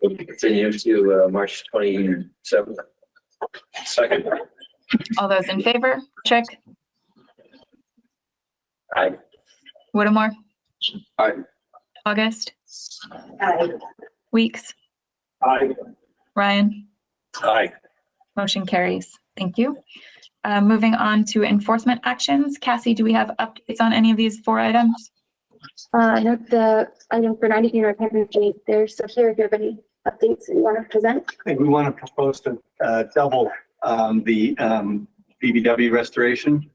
Continue to March 27th. Second. All those in favor, Chick, Aye. Whittemore, Aye. August, Aye. Weeks, Aye. Ryan. Aye. Motion carries. Thank you. Moving on to enforcement actions. Cassie, do we have updates on any of these 4 items? I know the item for 93 Northampton Street there. So here, if you have any updates that you want to present. I think we want to propose to double the BBW restoration.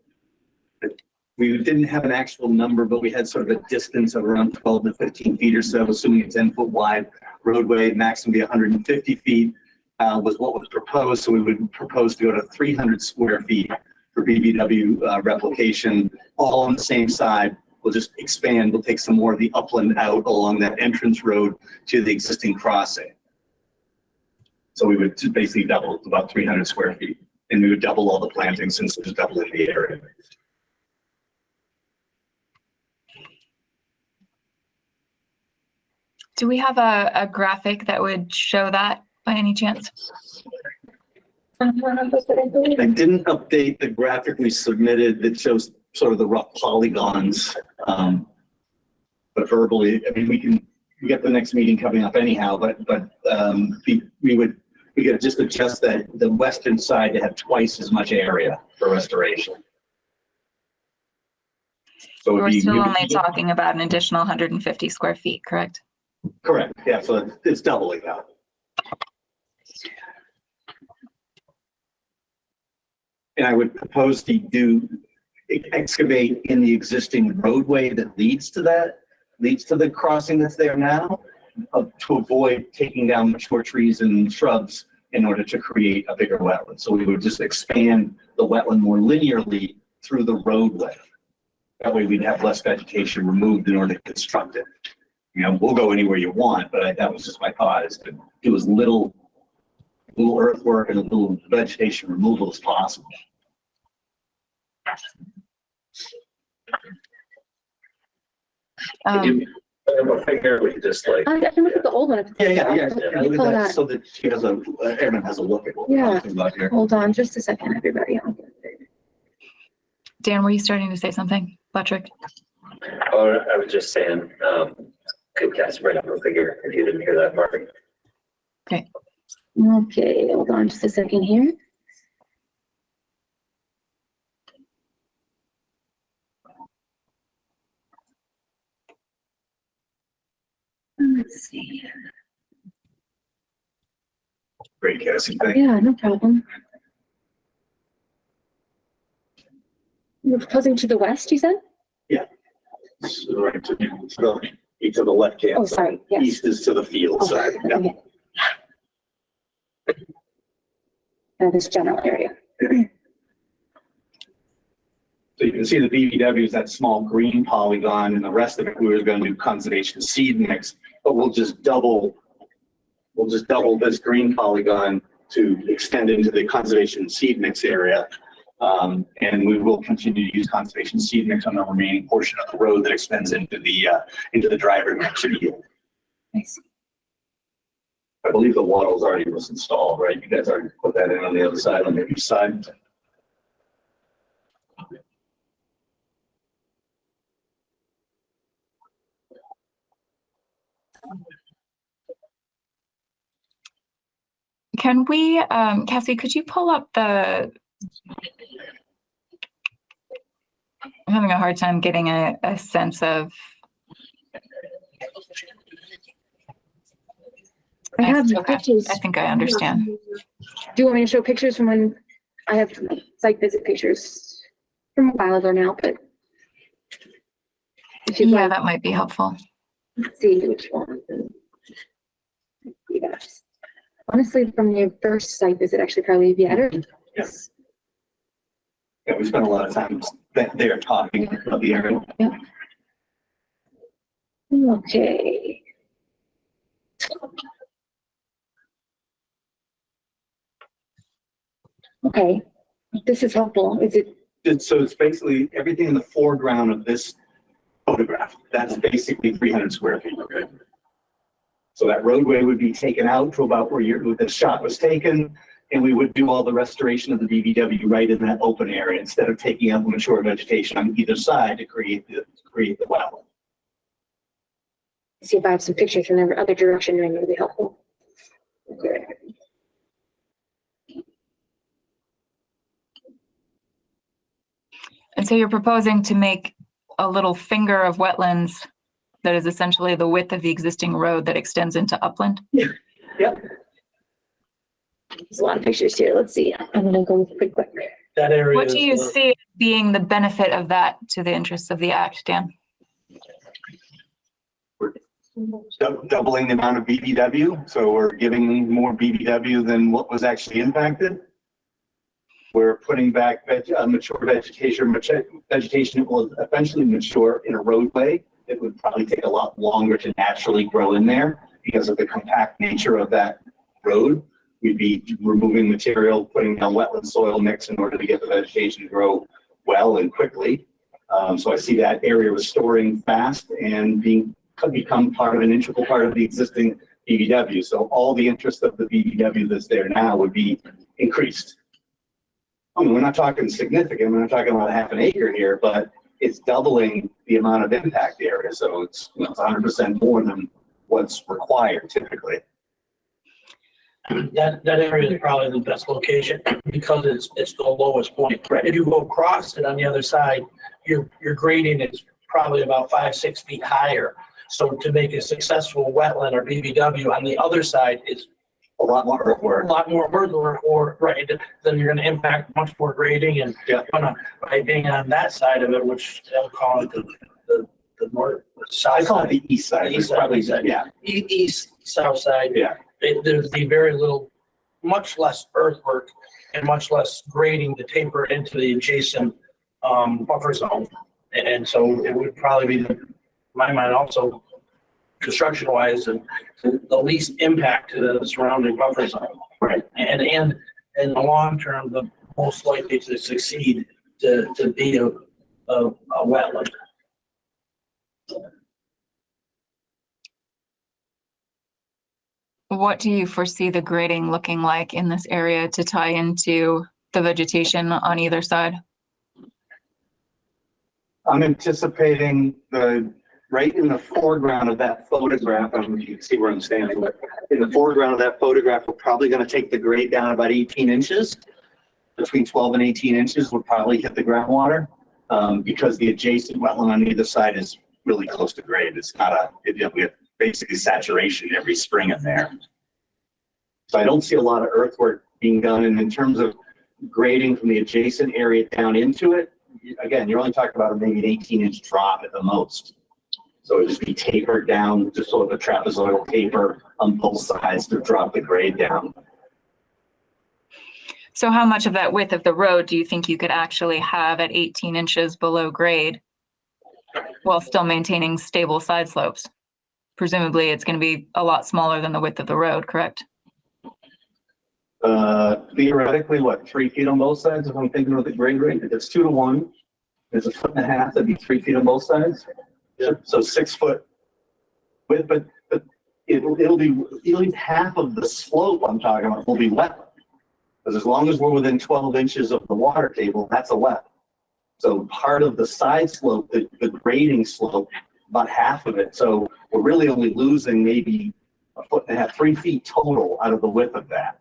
We didn't have an actual number, but we had sort of a distance of around 12 to 15 feet or so, assuming a 10-foot wide roadway, maximum be 150 feet was what was proposed. So we would propose to go to 300 square feet for BBW replication, all on the same side. We'll just expand. We'll take some more of the upland out along that entrance road to the existing crossing. So we would just basically double to about 300 square feet, and we would double all the plantings since there's double in the area. Do we have a graphic that would show that by any chance? I didn't update the graphic we submitted that shows sort of the rough polygons. But verbally, I mean, we get the next meeting coming up anyhow, but we could just adjust that the western side to have twice as much area for restoration. So We're still only talking about an additional 150 square feet, correct? Correct. Yeah. So it's doubling now. And I would propose to excavate in the existing roadway that leads to the crossing that's there now, to avoid taking down mature trees and shrubs in order to create a bigger wetland. So we would just expand the wetland more linearly through the roadway. That way we'd have less vegetation removed in order to construct it. You know, we'll go anywhere you want, but that was just my thought, is to do as little earthwork and a little vegetation removal as possible. Figure we just like. I can look at the old one. Yeah. Let me pull it out. So that she has Erin has a look at what we're Yeah. talking about here. Hold on just a second, everybody. Dan, were you starting to say something? Buttrick? Oh, I was just saying, could Cassie bring up a figure if you didn't hear that part? Okay, hold on just a second here. Let's see. Great, Cassie. Thank you. Yeah, no problem. You're proposing to the west, you said? So right to the left hand. Oh, sorry, yes. East is to the field side. Yeah. Okay. This general area. So you can see the BBW is that small green polygon, and the rest of it, we were going to do conservation seed mix, but we'll just double this green polygon to extend into the conservation seed mix area. And we will continue to use conservation seed mix on the remaining portion of the road that extends into the driveway mix. Nice. I believe the wattles already was installed, right? You guys already put that in on the other side, on the east side. Can we, Cassie, could you pull up I'm having a hard time getting a sense of. I have Okay, pictures. I think I understand. Do you want me to show pictures from when I have site visit pictures from a while ago now, but if you'd Yeah, like, that might be helpful. let's see which one. Yes. Honestly, from your first site visit, actually probably be better. Yes. Yeah, we spent a lot of time there talking about the area. Yeah. Okay. Okay, this is helpful. Is it? So it's basically everything in the foreground of this photograph. That's basically 300 square feet. Okay. So that roadway would be taken out to about where the shot was taken, and we would do all the restoration of the BBW right in that open area instead of taking out the mature vegetation on either side to create the well. See if I have some pictures from the other direction, and it would be helpful. Okay. And so you're proposing to make a little finger of wetlands that is essentially the width of the existing road that extends into upland? Yep. There's a lot of pictures here. Let's see. I'm gonna go pretty quick. That area. What do you is, see being the benefit of that to the interests of the act, Dan? Doubling the amount of BBW, so we're giving more BBW than what was actually impacted. We're putting back mature vegetation. Vegetation will eventually mature in a roadway. It would probably take a lot longer to naturally grow in there because of the compact nature of that road. We'd be removing material, putting down wetland soil mix in order to get the vegetation to grow well and quickly. So I see that area restoring fast and could become part of an integral part of the existing BBW. So all the interest of the BBW that's there now would be increased. I mean, we're not talking significant, we're not talking about half an acre here, but it's doubling the amount of impact area. So it's 100% more than what's required typically. That area is probably the best location because it's the lowest point. Right. If you go across it on the other side, your grading is probably about 5-6 feet higher. So to make a successful wetland or BBW on the other side is A lot more earthwork. a lot more earthwork, or right, then you're going to impact much more grading and by being on that side of it, which they'll call it the north, south I call it side. the east side. East It's side, probably, east side. yeah, East, south side. yeah. There's the very little, much less earthwork and much less grading to taper into the adjacent buffer zone. And so it would probably be, in my mind, also construction wise and the least impact to the surrounding buffer zone. Right. And in the long term, the most likely to succeed to be a wetland. What do you foresee the grading looking like in this area to tie into the vegetation on either side? I'm anticipating right in the foreground of that photograph, I don't know if you can see where I'm standing, but in the foreground of that photograph, we're probably going to take the grade down about 18 inches. Between 12 and 18 inches, we'll probably hit the groundwater because the adjacent wetland on either side is really close to grade. It's not we have basically saturation every spring in there. So I don't see a lot of earthwork being done. And in terms of grading from the adjacent area down into it, again, you're only talking about maybe an 18-inch drop at the most. So it would just be tapered down, just sort of a trapezoidal taper on both sides to drop the grade down. So how much of that width of the road do you think you could actually have at 18 inches below grade while still maintaining stable side slopes? Presumably it's going to be a lot smaller than the width of the road, correct? Theoretically, what, 3 feet on both sides, if I'm thinking of the grade rate? If it's 2 to 1, it's 1.5 feet, that'd be 3 feet on both sides. Yeah. So 6 foot width, but it'll be half of the slope I'm talking about will be wetland. Because as long as we're within 12 inches of the water table, that's a wetland. So part of the side slope, the grading slope, about half of it. So we're really only losing maybe 1.5 feet, 3 feet total out of the width of that.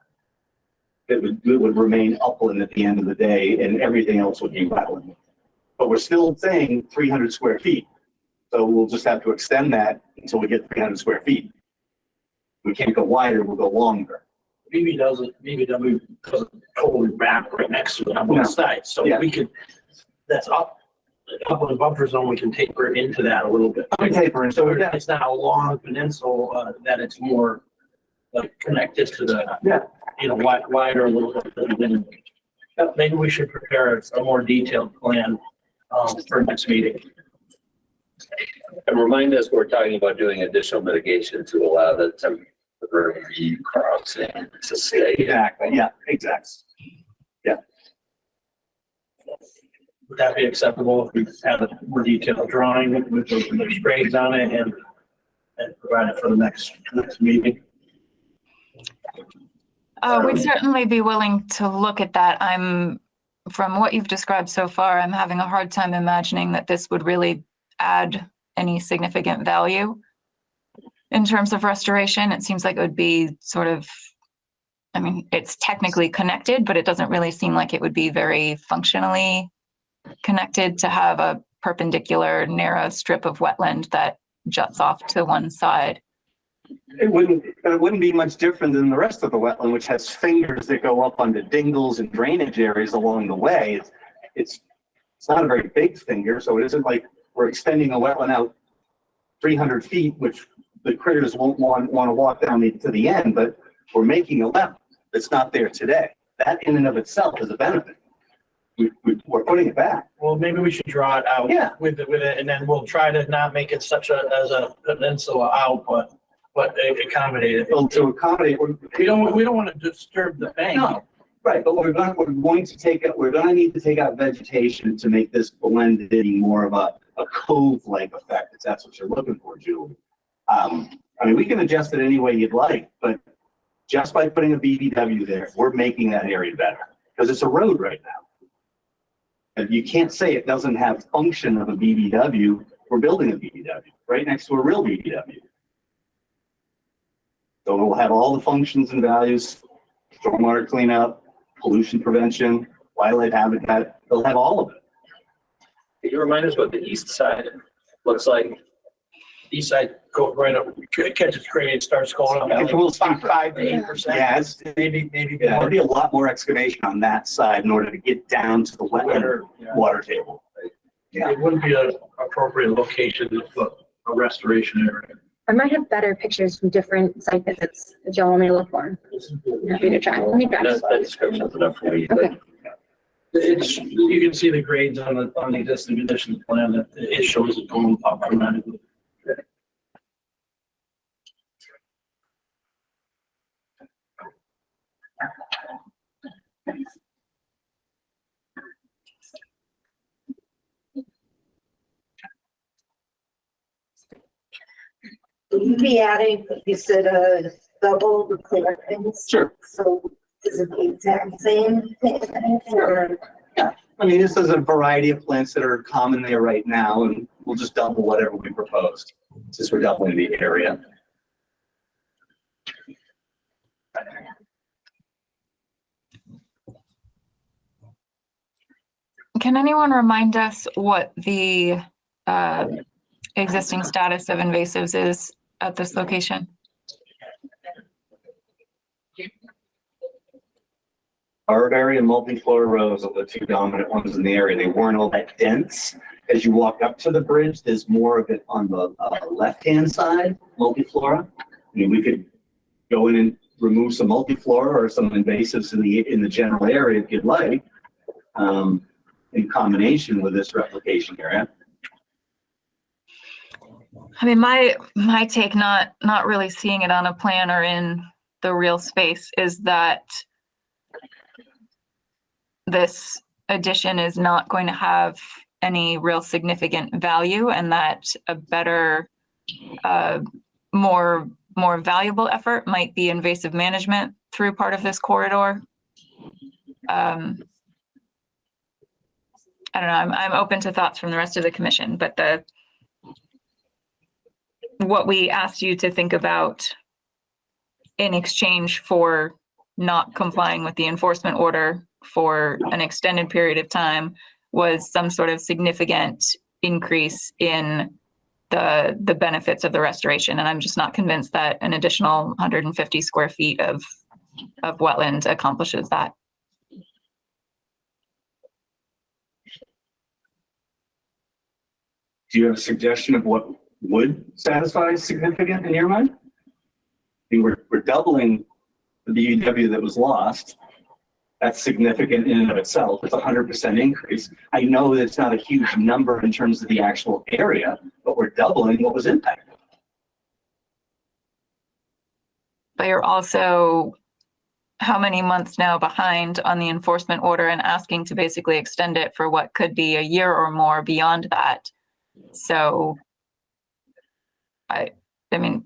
It would remain upland at the end of the day, and everything else would be wetland. But we're still saying 300 square feet. So we'll just have to extend that until we get 300 square feet. We can't go wider, we'll go longer. BBW doesn't totally wrap right next to it on No. both sides, so Yeah. we could, that's up of the buffer zone, we can taper into that a little bit. Tapering, so yeah. It's not a long peninsula, that it's more like connected to the, Yeah. wider a little bit. Then maybe we should prepare a more detailed plan, for next meeting. And remind us, we're talking about doing additional mitigation to allow the temporary crossing to stay. Exactly, yeah, exactly. Would that be acceptable if we have a more detailed drawing with those grades on it and provide it for the next meeting? We'd certainly be willing to look at that. From what you've described so far, I'm having a hard time imagining that this would really add any significant value in terms of restoration. It seems like it would be sort of, it's technically connected, but it doesn't really seem like it would be very functionally connected to have a perpendicular narrow strip of wetland that juts off to one side. It wouldn't be much different than the rest of the wetland, which has fingers that go up onto dingles and drainage areas along the way. It's not a very big finger, so it isn't like we're extending a wetland out 300 feet, which the critters won't want to walk down to the end, but we're making a wetland that's not there today. That in and of itself is a benefit. We're putting it back. Well, maybe we should draw it out. Yeah. With it, and then we'll try to not make it as a peninsula out, but accommodate it. Well, to accommodate, We don't want to disturb the bank. no, right, but we're going to need to take out vegetation to make this blend any more of a cove-like effect, if that's what you're looking for, Julie. We can adjust it any way you'd like, but just by putting a BBW there, we're making that area better because it's a road right now. And you can't say it doesn't have function of a BBW. We're building a BBW right next to a real BBW. So it will have all the functions and values, stormwater cleanup, pollution prevention, wildlife habitat. They'll have all of it. Can you remind us what the east side looks like? East side, go right up, catches grade, starts going up. If we'll speak 5 to 8%. Yeah, it's, Maybe there'll be a lot more excavation on that side in order to get down to the wetland water table. Yeah. It wouldn't be an appropriate location to put a restoration area. I might have better pictures from different site visits that y'all want me to look for. Happy to try. Let me try. That description is enough for me. Okay. You can see the grades on the existing conditions plan that it shows it going up dramatically. Will you be adding, you said, double the clearance? Sure. So is it the exact same thing? Or? This is a variety of plants that are common there right now, and we'll just double whatever we proposed, since we're doubling the area. Can anyone remind us what the existing status of invasives is at this location? Barberry and multiflora rose are the two dominant ones in the area. They weren't all that dense. As you walk up to the bridge, there's more of it on the left-hand side, multiflora. We could go in and remove some multiflora or some invasives in the general area if you'd like, in combination with this replication area. My take, not really seeing it on a plan or in the real space, is that this addition is not going to have any real significant value, and that a better, more valuable effort might be invasive management through part of this corridor. I don't know. I'm open to thoughts from the rest of the commission, but what we asked you to think about in exchange for not complying with the enforcement order for an extended period of time was some sort of significant increase in the benefits of the restoration. And I'm just not convinced that an additional 150 square feet of wetland accomplishes that. Do you have a suggestion of what would satisfy significant in your mind? I mean, we're doubling the BUW that was lost. That's significant in and of itself. It's a 100% increase. I know that it's not a huge number in terms of the actual area, but we're doubling what was impacted. But you're also how many months now behind on the enforcement order and asking to basically extend it for what could be a year or more beyond that. So I mean,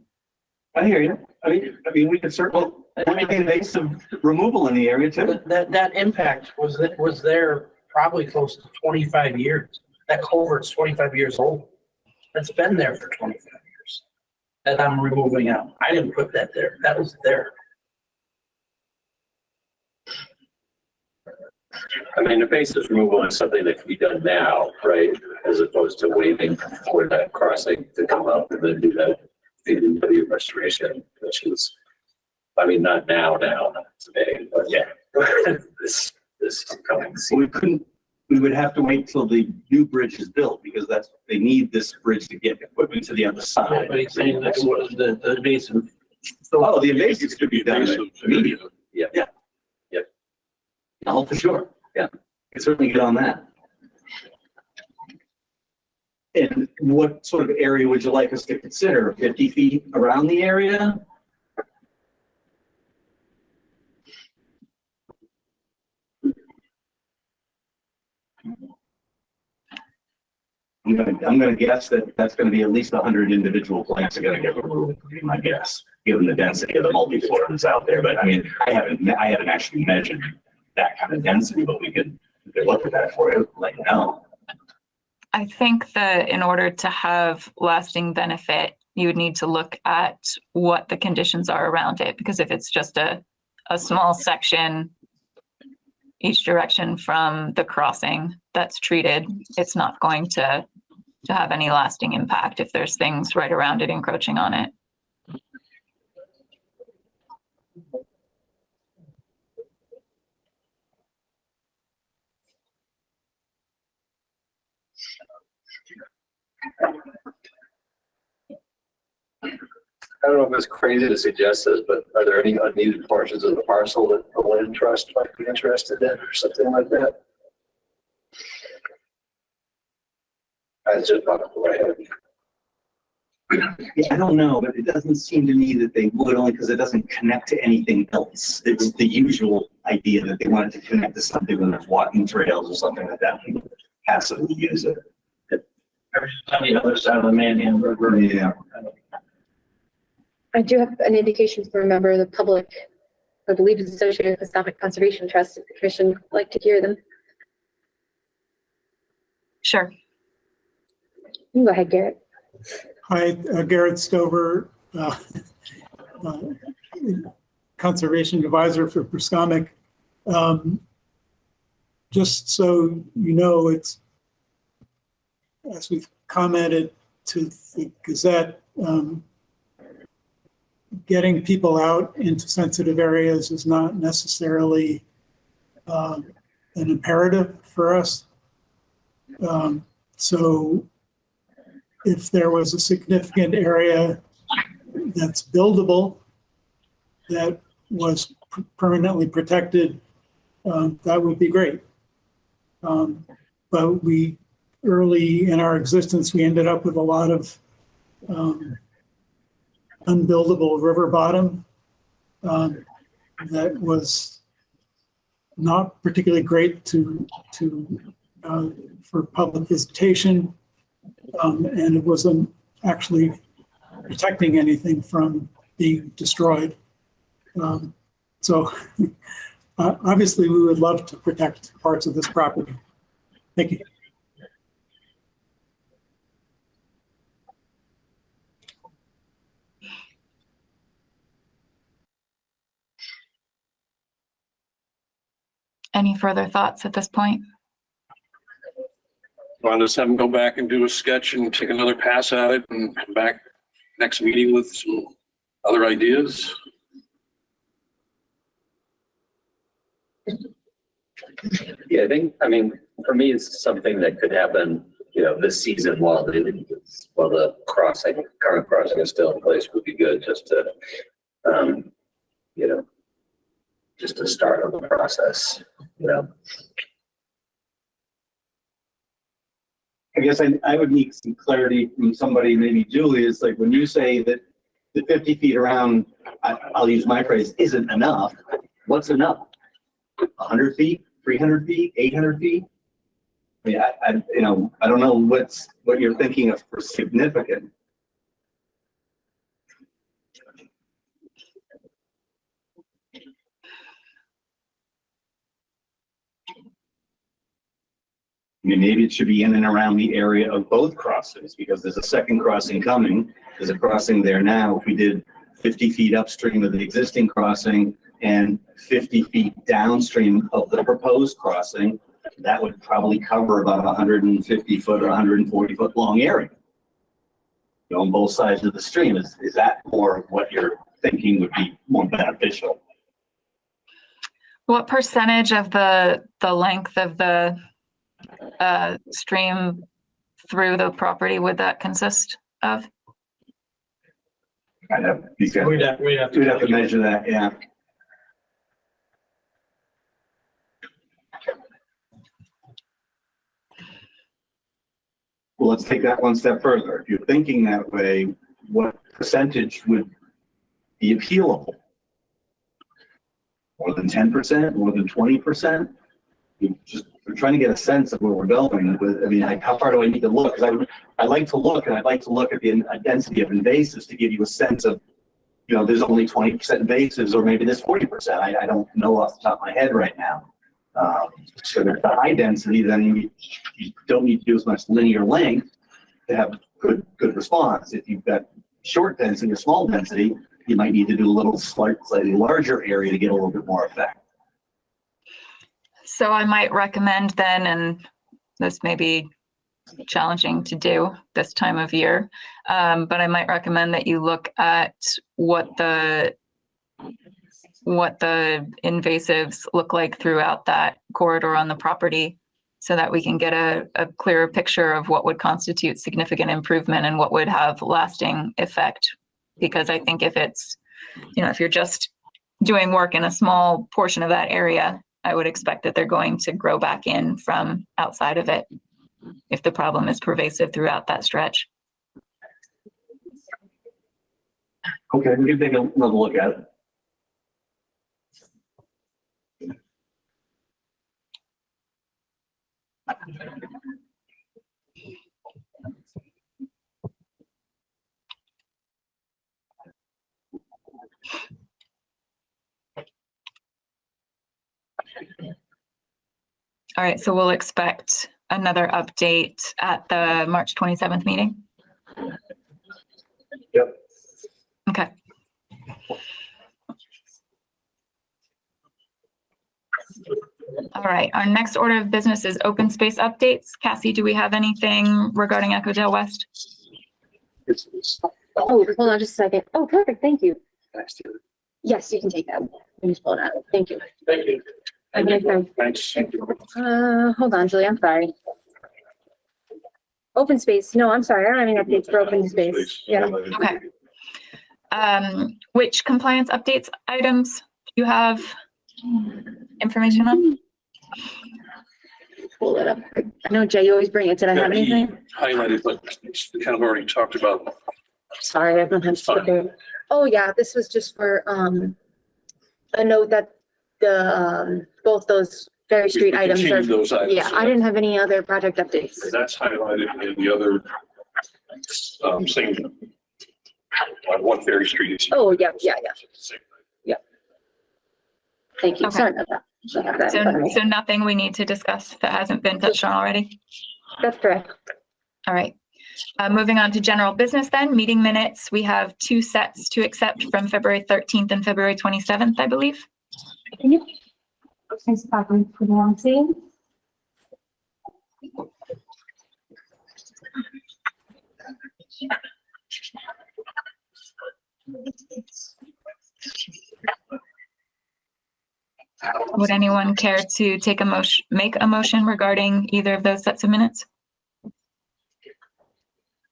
I hear you. I mean, we could certainly make invasive removal in the area too. That impact was there probably close to 25 years. That culvert's 25 years old. That's been there for 25 years. That I'm removing out. I didn't put that there. That was there. I mean, invasive removal is something that can be done now, right? As opposed to waiting for that crossing to come up and then do that BUW restoration, which is, I mean, not now, not today, but yeah, this coming season. We would have to wait till the new bridge is built because they need this bridge to get equipment to the other side. But he's saying that the invasive. Oh, the invasives could be done immediately. Yeah. Oh, for sure. Yeah, you can certainly get on that. And what sort of area would you like us to consider? 50 feet around the area? I'm gonna guess that that's gonna be at least 100 individual plants are gonna get removed, would be my guess, given the density of the multi-floor that's out there. But I mean, I haven't actually measured that kind of density, but we could look at that for you, let you know. I think that in order to have lasting benefit, you would need to look at what the conditions are around it, because if it's just a small section each direction from the crossing that's treated, it's not going to have any lasting impact if there's things right around it encroaching on it. I don't know if it's crazy to suggest this, but are there any unneeded portions of the parcel that the land trust might be interested in or something like that? I just thought of the way I don't know, but it doesn't seem to me that they would, only because it doesn't connect to anything else. It's the usual idea that they wanted to connect to something when there's walking trails or something like that. People passively use it. On the other side of the Mandan River. Yeah. I do have an indication from a member of the public, I believe is associated with the Easthampton Conservation Trust, if the commission would like to hear them. Sure. You can go ahead, Garrett. Hi, Garrett Stover, Conservation Advisor for Perscomic. Just so you know, it's, as we've commented to the Gazette, getting people out into sensitive areas is not necessarily an imperative for us. So if there was a significant area that's buildable, that was permanently protected, that would be great. But we, early in our existence, we ended up with a lot of unbuildable river bottom that was not particularly great for public visitation. And it wasn't actually protecting anything from being destroyed. So obviously we would love to protect parts of this property. Thank you. Any further thoughts at this point? I'll just have them go back and do a sketch and take another pass at it and come back next meeting with some other ideas. Yeah, I mean, for me, it's something that could happen, this season while the current crossing is still in place would be good just to, just to start on the process, I guess I would need some clarity from somebody, maybe Julie, is like when you say that the 50 feet around, I'll use my phrase, isn't enough. What's enough? 100 feet, 300 feet, 800 feet? I mean, I don't know what you're thinking of for significant. I mean, maybe it should be in and around the area of both crossings because there's a second crossing coming. There's a crossing there now. If we did 50 feet upstream of the existing crossing and 50 feet downstream of the proposed crossing, that would probably cover about 150 foot or 140 foot long area. On both sides of the stream. Is that more what you're thinking would be more beneficial? What percentage of the length of the stream through the property would that consist of? We'd have to measure that, yeah. Well, let's take that one step further. If you're thinking that way, what percentage would be appealable? More than 10%, more than 20%? We're trying to get a sense of where we're going with, I mean, like how far do I need to look? Because I like to look, and I'd like to look at the density of invasives to give you a sense of, there's only 20% invasives, or maybe there's 40%. I don't know off the top of my head right now. So if it's a high density, then you don't need to do as much linear length to have good response. If you've got short density or small density, you might need to do a little slightly larger area to get a little bit more effect. So I might recommend then, and this may be challenging to do this time of year, but I might recommend that you look at what the invasives look like throughout that corridor on the property so that we can get a clearer picture of what would constitute significant improvement and what would have lasting effect. Because I think if it's, if you're just doing work in a small portion of that area, I would expect that they're going to grow back in from outside of it if the problem is pervasive throughout that stretch. Okay, we can take another look at it. All right, so we'll expect another update at the March 27th meeting? Yep. Okay. All right, our next order of business is open space updates. Cassie, do we have anything regarding Echodale West? Oh, hold on just a second. Oh, perfect. Thank you. Yes, you can take that. Let me just pull it out. Thank you. Thank you. Thanks. Hold on, Julie. I'm sorry. Open space. No, I'm sorry. I don't have any updates for open space. Yeah. Okay. Which compliance updates items do you have information on? Pull it up. I know Jay, you always bring it. Did I have anything? Highlighted, but it's kind of already talked about. Sorry, I don't have to. Oh yeah, this was just for a note that the both those Ferry Street We items are, continued those items. yeah, I didn't have any other project updates. That's highlighted in the other, thing on what Ferry Street is. Oh, yeah. Thank you. Okay. Sorry about that. I have that in front of me. So nothing we need to discuss that hasn't been touched on already? That's correct. All right. Moving on to general business then, meeting minutes. We have 2 sets to accept from February 13th and February 27th, I believe. Can you? Thanks, Catherine, for the long scene. Would anyone care to take a motion, make a motion regarding either of those sets of minutes?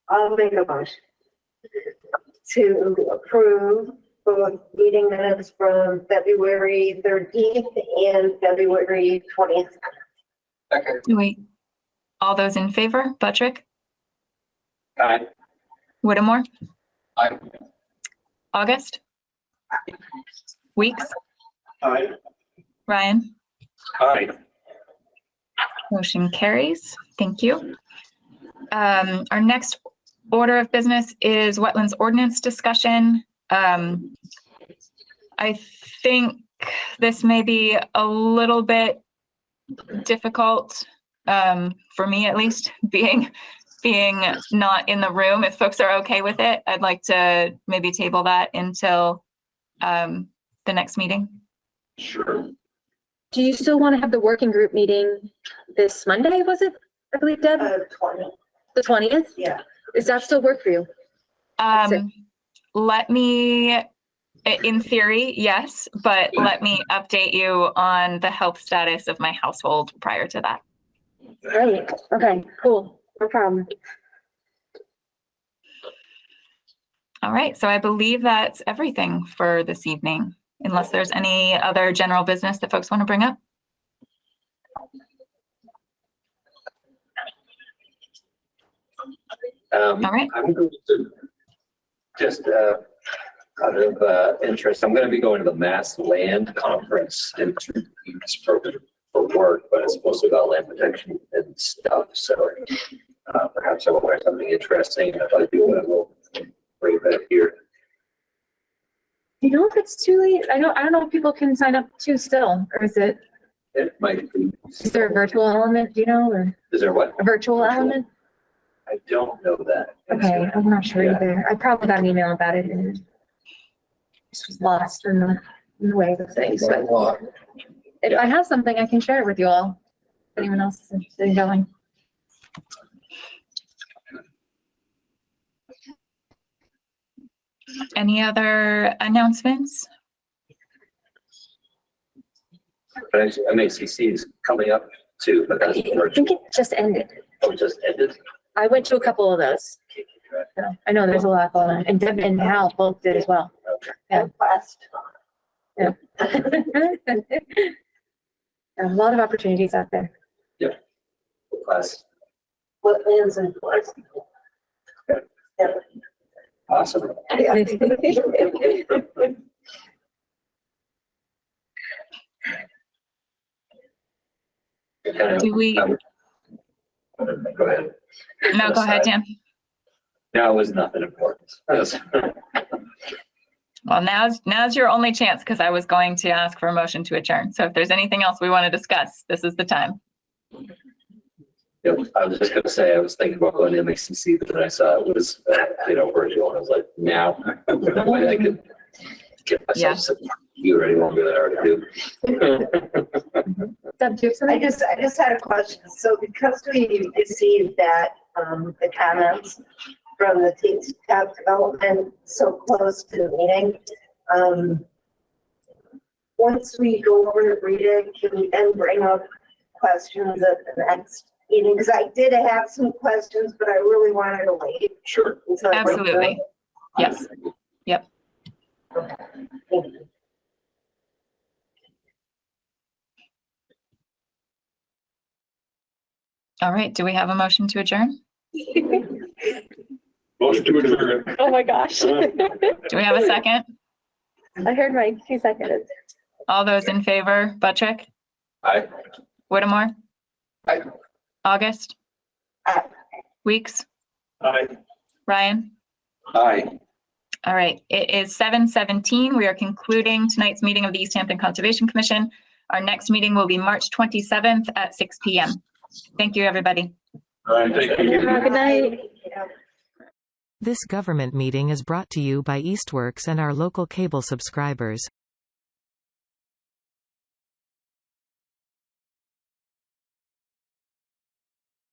I'll make a motion to approve both meeting minutes from February 13th and February 20th. Wait. All those in favor? Buttrick? Aye. Whittemore? Aye. August? Weeks? Aye. Ryan? Aye. Motion carries. Thank you. Our next order of business is wetlands ordinance discussion. I think this may be a little bit difficult, for me at least, being not in the room. If folks are okay with it, I'd like to maybe table that until the next meeting. Sure. Do you still want to have the working group meeting this Monday, was it? I believe, Deb? 20. The 20th? Yeah. Does that still work for you? Let me, in theory, yes, but let me update you on the health status of my household prior to that. Great. Okay, cool. No problem. All right, so I believe that's everything for this evening, unless there's any other general business that folks want to bring up. All right. I'm going to just out of interest, I'm going to be going to the Mass Land Conference in 2 weeks for work, but it's mostly about land protection and stuff. So perhaps I will learn something interesting. If I do, I will bring that here. Do you know if it's too late? I don't know if people can sign up too still, or is it, It might be. is there a virtual element, do you know, or Is there what? a virtual element? I don't know that. Okay, I'm not sure Yeah. either. I probably got an email about it and just was lost in the way of things, but if I have something, I can share it with you all. If anyone else is interested in going. Any other announcements? But MACC is coming up too, but that's I think virtual. it just ended. Oh, it just ended. I went to a couple of those. So I know there's a lot going on, and Deb and Hal both did as well. Yeah. Yeah. A lot of opportunities out there. Class. Wetlands and forests. Awesome. Do we, Go ahead. no, go ahead, Dan. No, it was nothing important. Well, now's your only chance, because I was going to ask for a motion to adjourn. So if there's anything else we want to discuss, this is the time. Yeah, I was just gonna say, I was thinking about going to MACC, but then I saw it was, virtual, and I was like, now, no way I could get myself some you already longer than I already do. Deb, do you have something? I just had a question. So because we received that, the comments from the Teams Tab development so close to the meeting, once we go over to read it, can we then bring up questions at the next meeting? Because I did have some questions, but I really wanted to wait. Sure. until I bring them Absolutely. up. Yes. Yep. Okay. Thank you. All right. Do we have a motion to adjourn? Motion to adjourn. Oh my gosh. Do we have a second? I heard Mike, 2 seconds. All those in favor, Buttrick, Aye. Whittemore. Aye. August. Aye. Weeks. Aye. Ryan. Aye. All right, it is 7:17. We are concluding tonight's meeting of the Easthampton Conservation Commission. Our next meeting will be March 27th at 6 p.m. Thank you, everybody. All right, thank you. Good night. This government meeting is brought to you by Eastworks and our local cable subscribers.